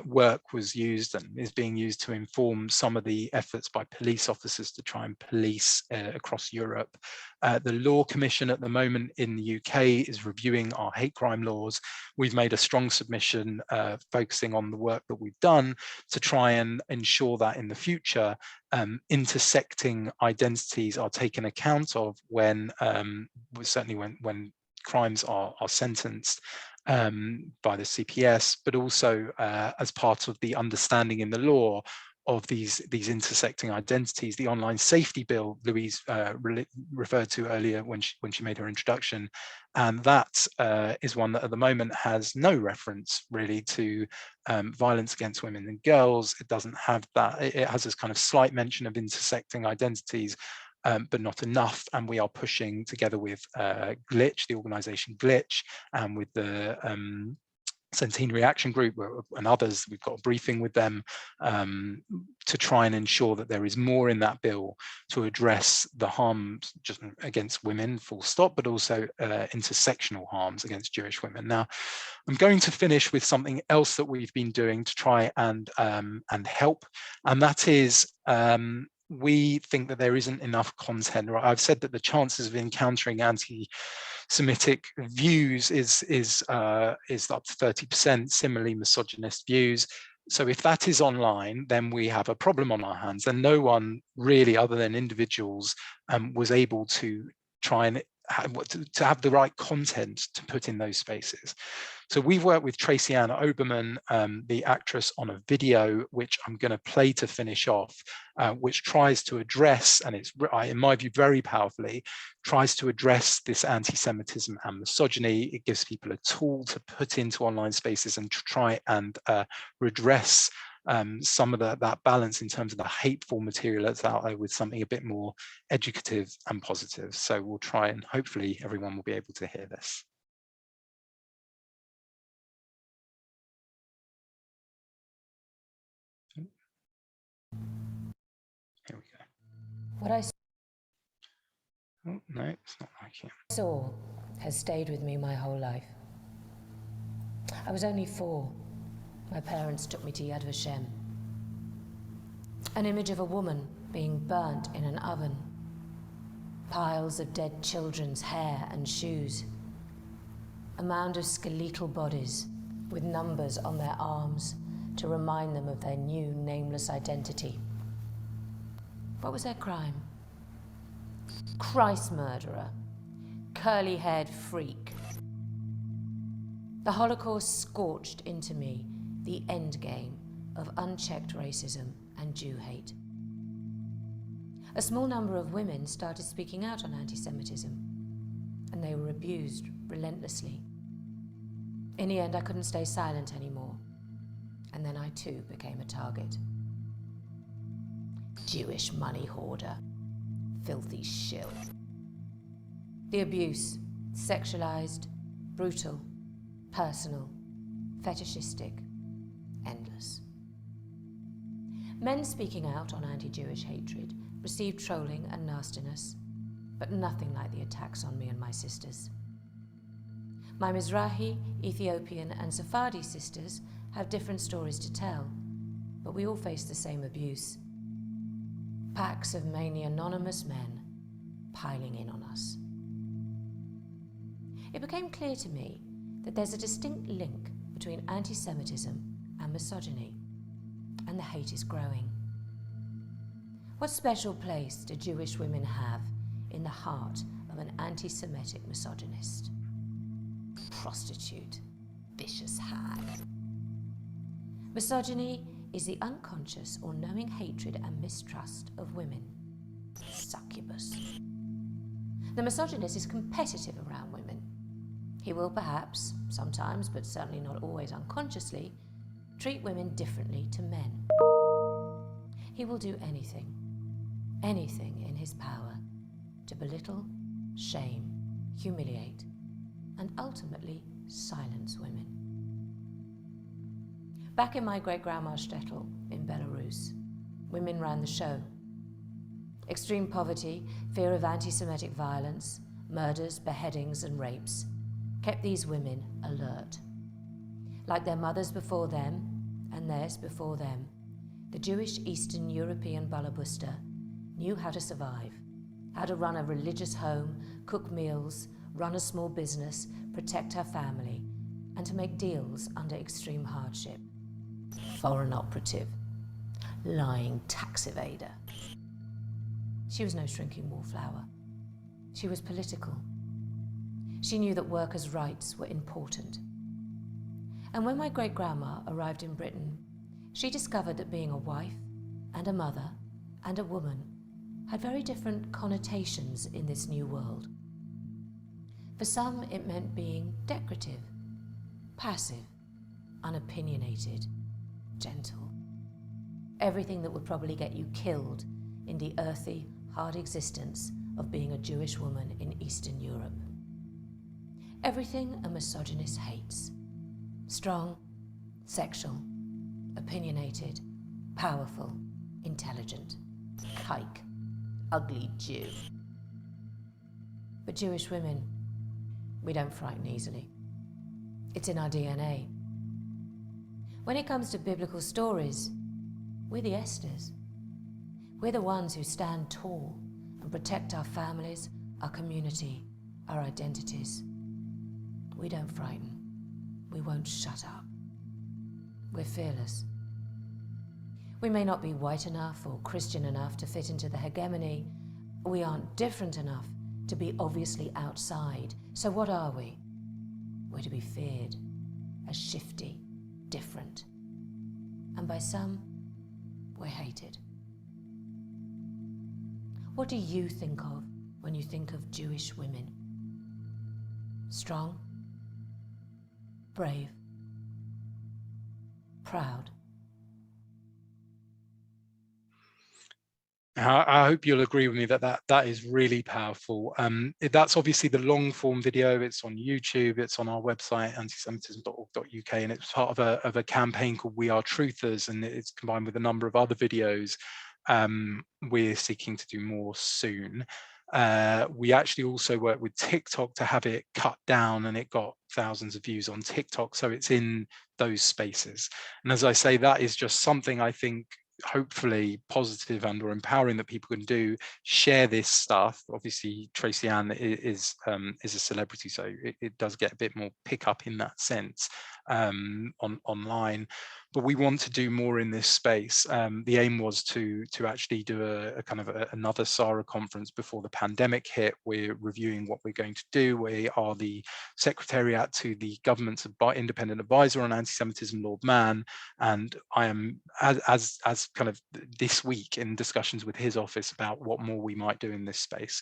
work was used and is being used to inform some of the efforts by police officers to try and police across Europe. The Law Commission at the moment in the UK is reviewing our hate crime laws. We've made a strong submission focusing on the work that we've done to try and ensure that in the future intersecting identities are taken account of when certainly when crimes are sentenced by the CPS, but also as part of the understanding in the law of these intersecting identities. The online safety bill Louise referred to earlier when she made her introduction, and that is one that at the moment has no reference really to violence against women and girls. It doesn't have that. It has this kind of slight mention of intersecting identities, but not enough. And we are pushing together with Glitch, the organization Glitch, and with the Centenary Action Group and others. We've got a briefing with them to try and ensure that there is more in that bill to address the harms just against women, full stop, but also intersectional harms against Jewish women. Now, I'm going to finish with something else that we've been doing to try and help, and that is we think that there isn't enough content. Right? I've said that the chances of encountering anti-Semitic views is up to 30%, similarly misogynist views. So if that is online, then we have a problem on our hands, and no one really, other than individuals, was able to try and have the right content to put in those spaces. So we've worked with Tracy Ann Oberman, the actress, on a video, which I'm going to play to finish off, which tries to address, and it's, in my view, very powerfully, tries to address this anti-Semitism and misogyny. It gives people a tool to put into online spaces and to try and redress some of that balance in terms of the hateful material that's out there with something a bit more educative and positive. So we'll try, and hopefully everyone will be able to hear this. Here we go. What I Oh, no, it's not like it. saw has stayed with me my whole life. I was only 4. My parents took me to Yad Vashem. An image of a woman being burnt in an oven. Piles of dead children's hair and shoes. A mound of skeletal bodies with numbers on their arms to remind them of their new nameless identity. What was their crime? Christ murderer, curly-haired freak. The Holocaust scorched into me the endgame of unchecked racism and Jew hate. A small number of women started speaking out on anti-Semitism, and they were abused relentlessly. In the end, I couldn't stay silent anymore, and then I too became a target. Jewish money hoarder, filthy shill. The abuse, sexualized, brutal, personal, fetishistic, endless. Men speaking out on anti-Jewish hatred received trolling and nastiness, but nothing like the attacks on me and my sisters. My Mizrahi, Ethiopian, and Sephardi sisters have different stories to tell, but we all face the same abuse. Packs of mainly anonymous men piling in on us. It became clear to me that there's a distinct link between anti-Semitism and misogyny, and the hate is growing. What special place do Jewish women have in the heart of an anti-Semitic misogynist? Prostitute, vicious hag. Misogyny is the unconscious or knowing hatred and mistrust of women. Succubus. The misogynist is competitive around women. He will perhaps, sometimes, but certainly not always unconsciously, treat women differently to men. He will do anything in his power to belittle, shame, humiliate, and ultimately silence women. Back in my great-grandma's shtetl in Belarus, women ran the show. Extreme poverty, fear of anti-Semitic violence, murders, beheadings, and rapes kept these women alert. Like their mothers before them, and theirs before them, the Jewish Eastern European Balabusta knew how to survive, how to run a religious home, cook meals, run a small business, protect her family, and to make deals under extreme hardship. Foreign operative, lying tax evader. She was no shrinking wallflower. She was political. She knew that workers' rights were important. And when my great-grandma arrived in Britain, she discovered that being a wife and a mother and a woman had very different connotations in this new world. For some, it meant being decorative, passive, unopinionated, gentle. Everything that would probably get you killed in the earthy, hard existence of being a Jewish woman in Eastern Europe. Everything a misogynist hates. Strong, sexual, opinionated, powerful, intelligent, kike, ugly Jew. But Jewish women, we don't frighten easily. It's in our DNA. When it comes to biblical stories, we're the Esthers. We're the ones who stand tall and protect our families, our community, our identities. We don't frighten. We won't shut up. We're fearless. We may not be white enough or Christian enough to fit into the hegemony. We aren't different enough to be obviously outside. So what are we? We're to be feared as shifty, different. And by some, we're hated. What do you think of when you think of Jewish women? Strong? Brave? Proud? I hope you'll agree with me that is really powerful. That's obviously the long form video. It's on YouTube. It's on our website, antisemitism.org.uk, and it's part of a campaign called We Are Truthers, and it's combined with a number of other videos. We're seeking to do more soon. We actually also work with TikTok to have it cut down, and it got thousands of views on TikTok. So it's in those spaces. And as I say, that is just something I think hopefully positive and or empowering that people can do. Share this stuff. Obviously Tracy Ann is a celebrity, so it does get a bit more pick up in that sense online, but we want to do more in this space. The aim was to actually do a kind of another SARA conference before the pandemic hit. We're reviewing what we're going to do. We are the secretariat to the government's independent advisor on anti-Semitism, Lord Mann, and I am as kind of this week in discussions with his office about what more we might do in this space.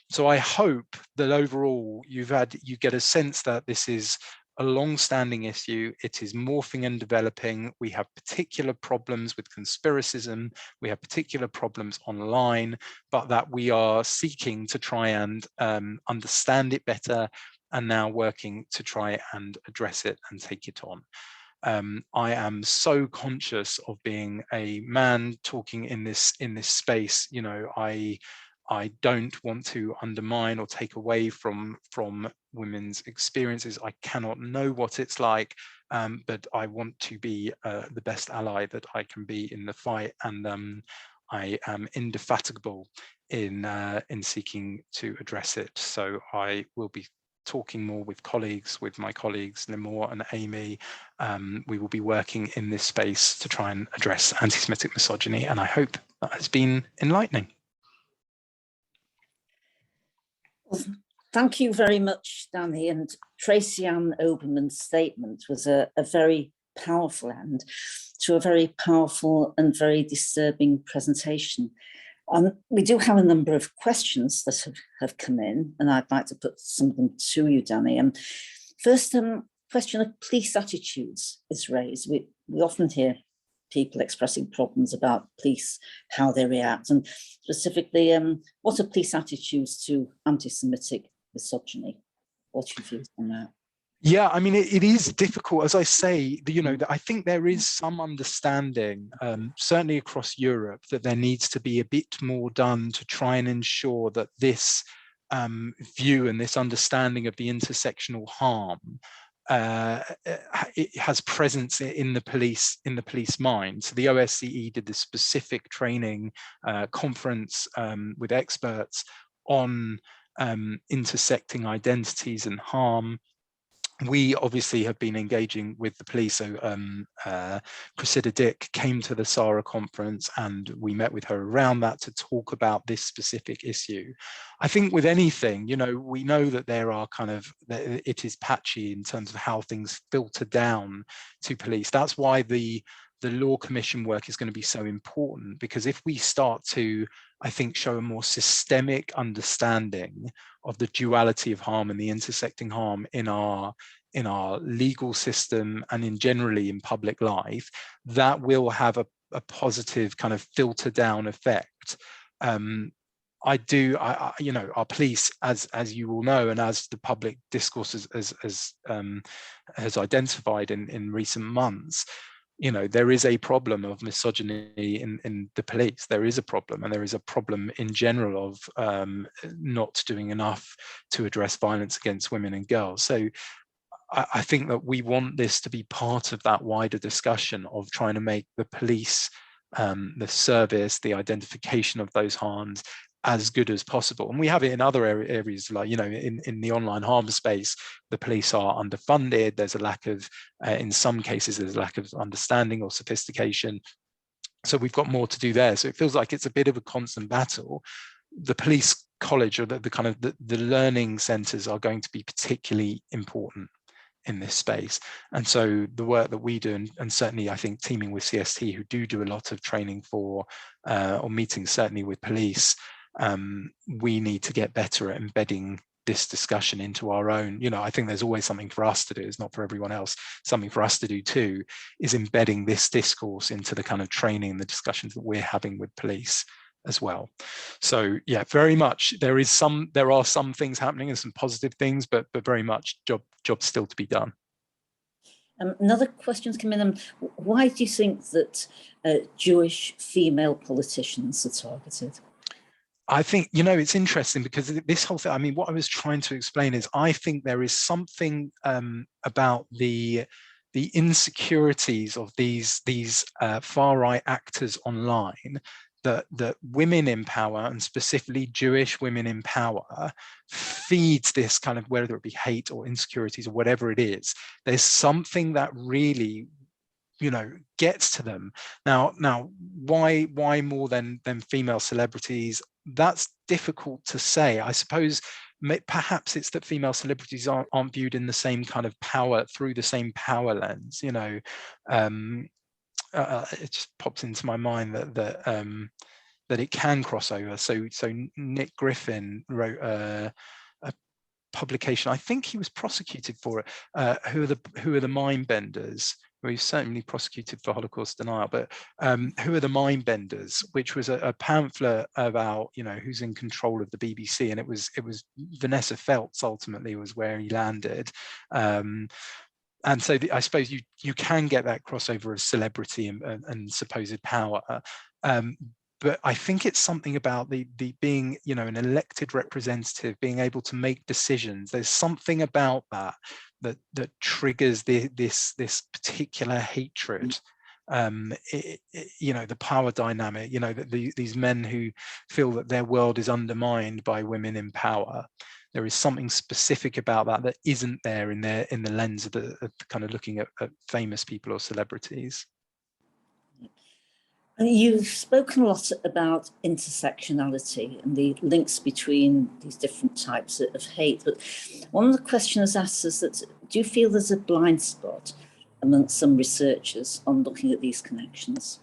So I hope that overall you get a sense that this is a long-standing issue. It is morphing and developing. We have particular problems with conspiracism. We have particular problems online, but that we are seeking to try and understand it better, and now working to try and address it and take it on. I am so conscious of being a man talking in this space. You know, I don't want to undermine or take away from women's experiences. I cannot know what it's like, but I want to be the best ally that I can be in the fight, and I am indefatigable in seeking to address it. So I will be talking more with my colleagues, Limor and Amy. We will be working in this space to try and address anti-Semitic misogyny, and I hope that has been enlightening. Well, thank you very much, Danny. And Tracy Ann Oberman's statement was a very powerful end to a very powerful and very disturbing presentation. We do have a number of questions that have come in, and I'd like to put some of them to you, Danny. First, question of police attitudes is raised. We often hear people expressing problems about police, how they react, and specifically, what are police attitudes to anti-Semitic misogyny? What's your views on that? Yeah, I mean, it is difficult. As I say, you know, I think there is some understanding, certainly across Europe, that there needs to be a bit more done to try and ensure that this view and this understanding of the intersectional harm it has presence in the police mind. So the OSCE did this specific training conference with experts on intersecting identities and harm. We obviously have been engaging with the police. So Cressida Dick came to the SARA conference, and we met with her around that to talk about this specific issue. I think with anything, you know, we know that there are it is patchy in terms of how things filter down to police. That's why the Law Commission work is going to be so important, because if we start to, I think, show a more systemic understanding of the duality of harm and the intersecting harm in our legal system and generally in public life, that will have a positive kind of filter down effect. You know, our police, as you all know, and as the public discourse has identified in recent months, you know, there is a problem of misogyny in the police. There is a problem, and there is a problem in general of not doing enough to address violence against women and girls. So I think that we want this to be part of that wider discussion of trying to make the police the service, the identification of those harms as good as possible. And we have it in other areas, like, you know, in the online harm space, the police are underfunded. There's a lack of, in some cases, there's a lack of understanding or sophistication. So we've got more to do there. So it feels like it's a bit of a constant battle. The police college, or the kind of the learning centres, are going to be particularly important in this space. And so the work that we do, and certainly I think teaming with CST, who do a lot of training for, or meetings certainly with police, we need to get better at embedding this discussion into our own. You know, I think there's always something for us to do. It's not for everyone else. Something for us to do too is embedding this discourse into the kind of training and the discussions that we're having with police as well. So yeah, very much there are some things happening and some positive things, but very much job still to be done. Another question's come in. Why do you think that Jewish female politicians are targeted? I think, you know, it's interesting because this whole thing, I mean, what I was trying to explain is I think there is something about the insecurities of these far-right actors online that women in power, and specifically Jewish women in power, feeds this kind of, whether it be hate or insecurities or whatever it is. There's something that really, you know, gets to them. Now why more than female celebrities? That's difficult to say. I suppose perhaps it's that female celebrities aren't viewed in the same kind of power, through the same power lens, you know. It just pops into my mind that it can cross over. So Nick Griffin wrote a publication. I think he was prosecuted for it. Who are the mind benders? Well, he's certainly prosecuted for Holocaust denial, but who are the mind benders? Which was a pamphlet about, you know, who's in control of the BBC, and it was Vanessa Feltz ultimately was where he landed. And so I suppose you can get that crossover of celebrity and supposed power. But I think it's something about the being, you know, an elected representative, being able to make decisions. There's something about that triggers this particular hatred. You know, the power dynamic, you know, that these men who feel that their world is undermined by women in power. There is something specific about that isn't there in the lens of the kind of looking at famous people or celebrities. You've spoken a lot about intersectionality and the links between these different types of hate, but one of the questioners asks us that, do you feel there's a blind spot amongst some researchers on looking at these connections?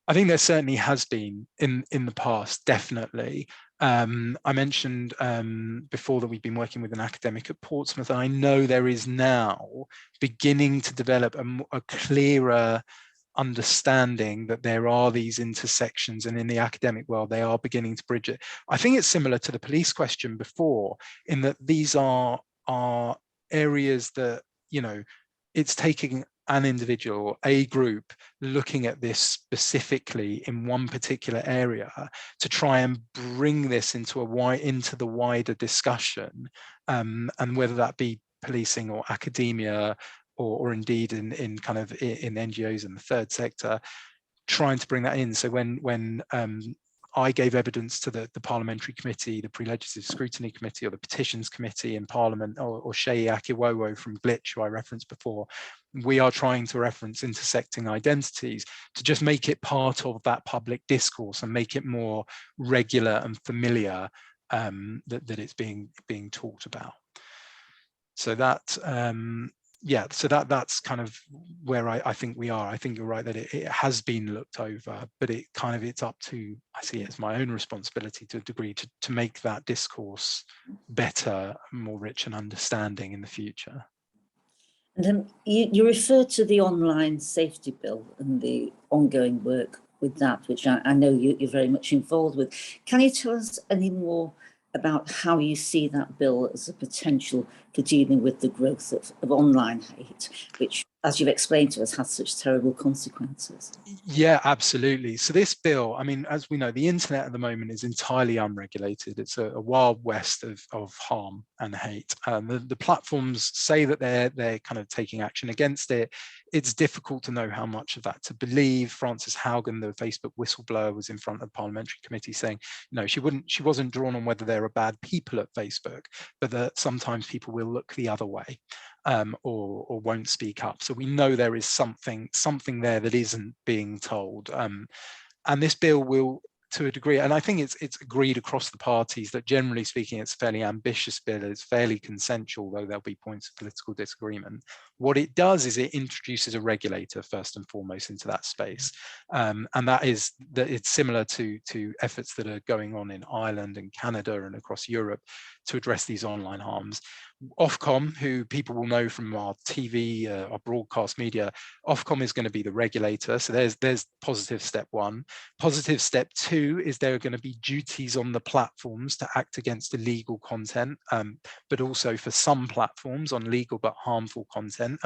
I think there certainly has been in the past, definitely. I mentioned before that we've been working with an academic at Portsmouth, and I know there is now beginning to develop a clearer understanding that there are these intersections, and in the academic world they are beginning to bridge it. I think it's similar to the police question before, in that these are areas that, you know, it's taking an individual, a group, looking at this specifically in one particular area to try and bring this into the wider discussion, and whether that be policing or academia, or indeed in NGOs in the third sector, trying to bring that in. So when I gave evidence to the parliamentary committee, the pre-legislative scrutiny committee, or the petitions committee in Parliament, or Seyi Akiwowo from Glitch, who I referenced before, we are trying to reference intersecting identities to just make it part of that public discourse and make it more regular and familiar, that it's being talked about. So that yeah, so that's kind of where I think we are. I think you're right that it has been looked over, but it's up to, I see it as my own responsibility to a degree to make that discourse better, more rich and understanding in the future. And you referred to the online safety bill and the ongoing work with that, which I know you're very much involved with. Can you tell us any more about how you see that bill as a potential for dealing with the growth of online hate, which as you've explained to us, has such terrible consequences. Yeah, absolutely. So this bill, I mean, as we know, the internet at the moment is entirely unregulated. It's a wild west of harm and hate. The platforms say that they're kind of taking action against it. It's difficult to know how much of that to believe. Frances Haugen, the Facebook whistleblower, was in front of the parliamentary committee saying, she wasn't drawn on whether there are bad people at Facebook, but that sometimes people will look the other way. Or won't speak up. So we know there is something there that isn't being told. And this bill will, to a degree, and I think it's agreed across the parties that generally speaking, it's a fairly ambitious bill. It's fairly consensual, though there'll be points of political disagreement. What it does is it introduces a regulator first and foremost into that space. And that is that it's similar to efforts that are going on in Ireland and Canada and across Europe to address these online harms. Ofcom, who people will know from our TV, our broadcast media, Ofcom is going to be the regulator. So there's positive step one. Positive step two is there are going to be duties on the platforms to act against illegal content, but also for some platforms on legal but harmful content.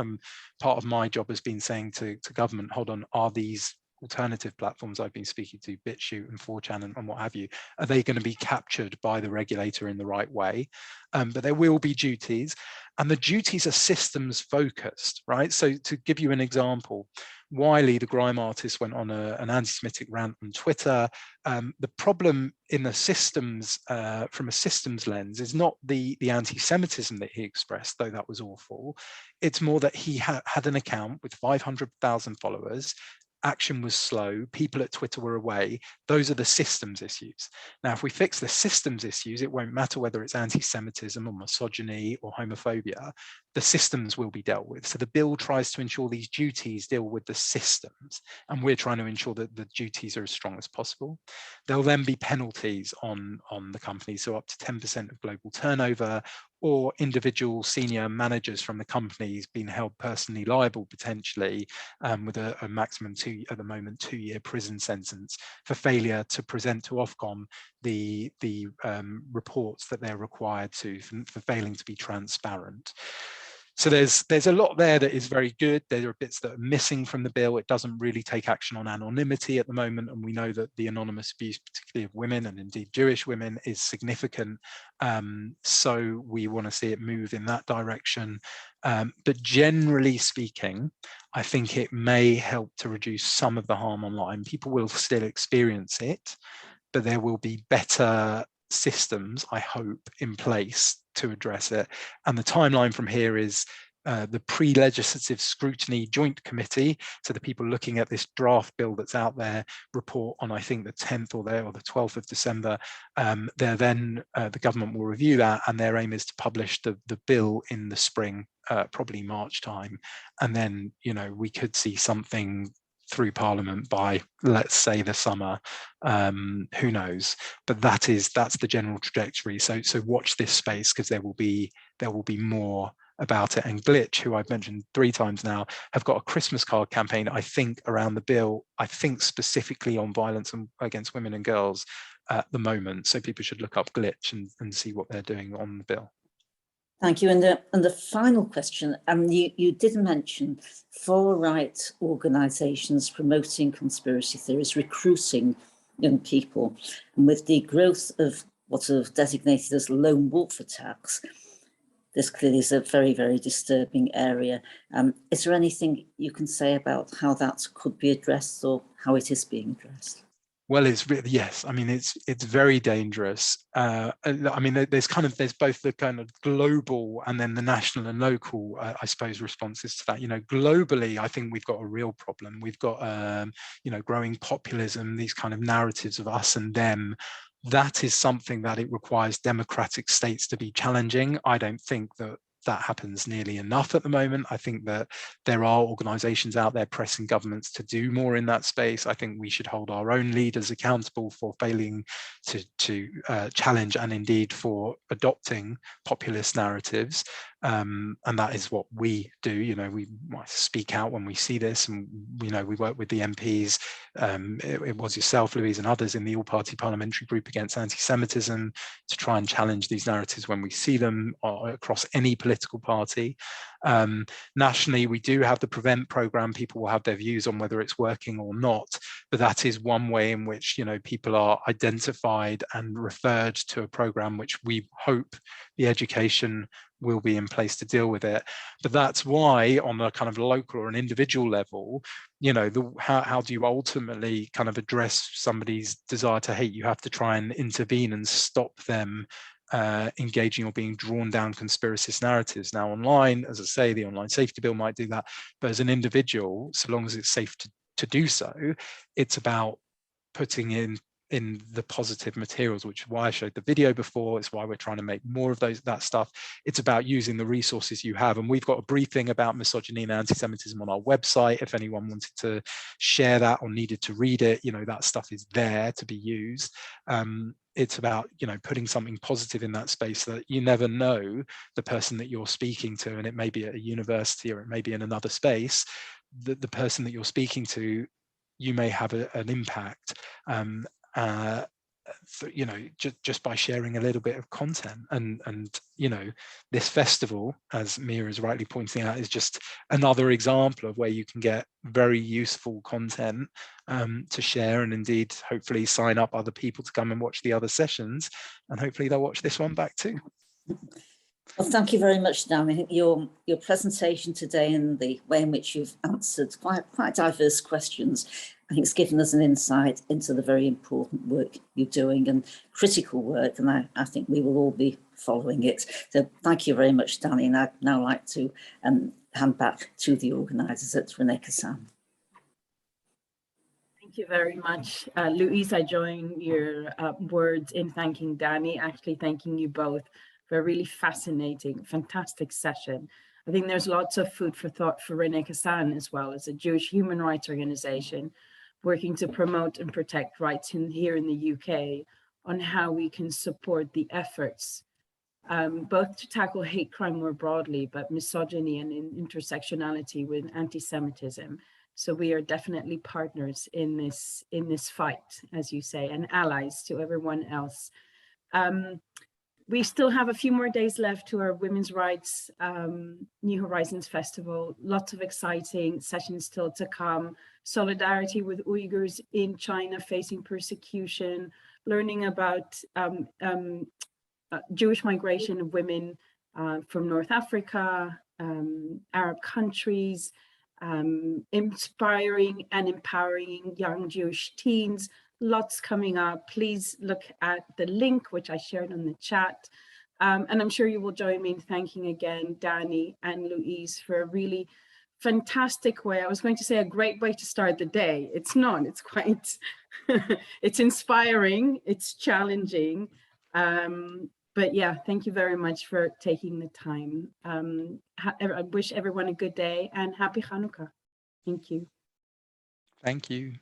Part of my job has been saying to government, hold on, are these alternative platforms I've been speaking to, BitChute and 4chan and what have you, are they going to be captured by the regulator in the right way? But there will be duties, and the duties are systems focused, right? So to give you an example, Wiley, the grime artist, went on an anti-Semitic rant on Twitter. The problem in the systems, from a systems lens, is not the anti-Semitism that he expressed, though that was awful. It's more that he had an account with 500,000 followers. Action was slow, people at Twitter were away. Those are the systems issues. Now, if we fix the systems issues, it won't matter whether it's anti-Semitism or misogyny or homophobia, the systems will be dealt with. So the bill tries to ensure these duties deal with the systems, and we're trying to ensure that the duties are as strong as possible. There'll then be penalties on the companies, so up to 10% of global turnover, or individual senior managers from the companies being held personally liable potentially, with a maximum at the moment 2-year prison sentence for failure to present to Ofcom the reports that they're required to, for failing to be transparent. So there's a lot there that is very good. There are bits that are missing from the bill. It doesn't really take action on anonymity at the moment, and we know that the anonymous abuse, particularly of women and indeed Jewish women, is significant. So we want to see it move in that direction. But generally speaking, I think it may help to reduce some of the harm online. People will still experience it, but there will be better systems, I hope, in place to address it. And the timeline from here is the pre-legislative scrutiny joint committee, so the people looking at this draft bill that's out there, report on, I think, the 10th or the 12th of December. The government will review that, and their aim is to publish the bill in the spring, probably March time. And then, we could see something through Parliament by, let's say, the summer. Who knows? But that's the general trajectory. So watch this space, because there will be more about it. And Glitch, who I've mentioned 3 times now, have got a Christmas card campaign, I think, around the bill, I think specifically on violence against women and girls at the moment. So people should look up Glitch and see what they're doing on the bill. Thank you. And the final question, you did mention far-right organisations promoting conspiracy theories, recruiting young people. And with the growth of what are designated as lone wolf attacks, this clearly is a very, very disturbing area. Is there anything you can say about how that could be addressed, or how it is being addressed? Well, it's really, yes. I mean, it's very dangerous. I mean, there's both the kind of global and then the national and local, I suppose, responses to that. Globally, I think we've got a real problem. We've got, growing populism, these kind of narratives of us and them. That is something that it requires democratic states to be challenging. I don't think that happens nearly enough at the moment. I think that there are organizations out there pressing governments to do more in that space. I think we should hold our own leaders accountable for failing to challenge and indeed for adopting populist narratives. and that is what we do. You know, we speak out when we see this, and you know, we work with the MPs. It was yourself, Louise, and others in the all-party parliamentary group against anti-Semitism to try and challenge these narratives when we see them across any political party. Nationally, we do have the Prevent programme. People will have their views on whether it's working or not, but that is one way in which, you know, people are identified and referred to a programme which we hope the education will be in place to deal with it. But that's why on a kind of local or an individual level, you know, how do you ultimately kind of address somebody's desire to hate? You have to try and intervene and stop them engaging or being drawn down conspiracist narratives. Now online, as I say, the online safety bill might do that, but as an individual, so long as it's safe to do so, it's about putting in the positive materials, which is why I showed the video before. It's why we're trying to make more of that stuff. It's about using the resources you have. And we've got a briefing about misogyny and anti-Semitism on our website. If anyone wanted to share that or needed to read it, you know, that stuff is there to be used. It's about, you know, putting something positive in that space so that you never know the person that you're speaking to, and it may be at a university or it may be in another space, the person that you're speaking to, you may have an impact. You know, just by sharing a little bit of content, and you know, this festival, as Mia is rightly pointing out, is just another example of where you can get very useful content to share, and indeed hopefully sign up other people to come and watch the other sessions, and hopefully they'll watch this one back too. Well, thank you very much, Dan. I think your presentation today and the way in which you've answered quite diverse questions, I think it's given us an insight into the very important work you're doing, and critical work, and I think we will all be following it. So thank you very much, Danny, and I'd now like to hand back to the organisers at Renee Kassan. Thank you very much. Louise, I join your words in thanking Danny, actually thanking you both for a really fascinating, fantastic session. I think there's lots of food for thought for Renee Kassan as well, as a Jewish human rights organization working to promote and protect rights here in the UK, on how we can support the efforts both to tackle hate crime more broadly, but misogyny and intersectionality with anti-Semitism. So we are definitely partners in this fight, as you say, and allies to everyone else. We still have a few more days left to our Women's Rights New Horizons Festival. Lots of exciting sessions still to come. Solidarity with Uyghurs in China facing persecution, learning about Jewish migration of women from North Africa, Arab countries, inspiring and empowering young Jewish teens. Lots coming up. Please look at the link, which I shared on the chat. And I'm sure you will join me in thanking again Danny and Louise for a really fantastic way. I was going to say a great way to start the day. It's not, it's quite, it's inspiring, it's challenging. But yeah, thank you very much for taking the time. I wish everyone a good day and happy Hanukkah. Thank you. Thank you.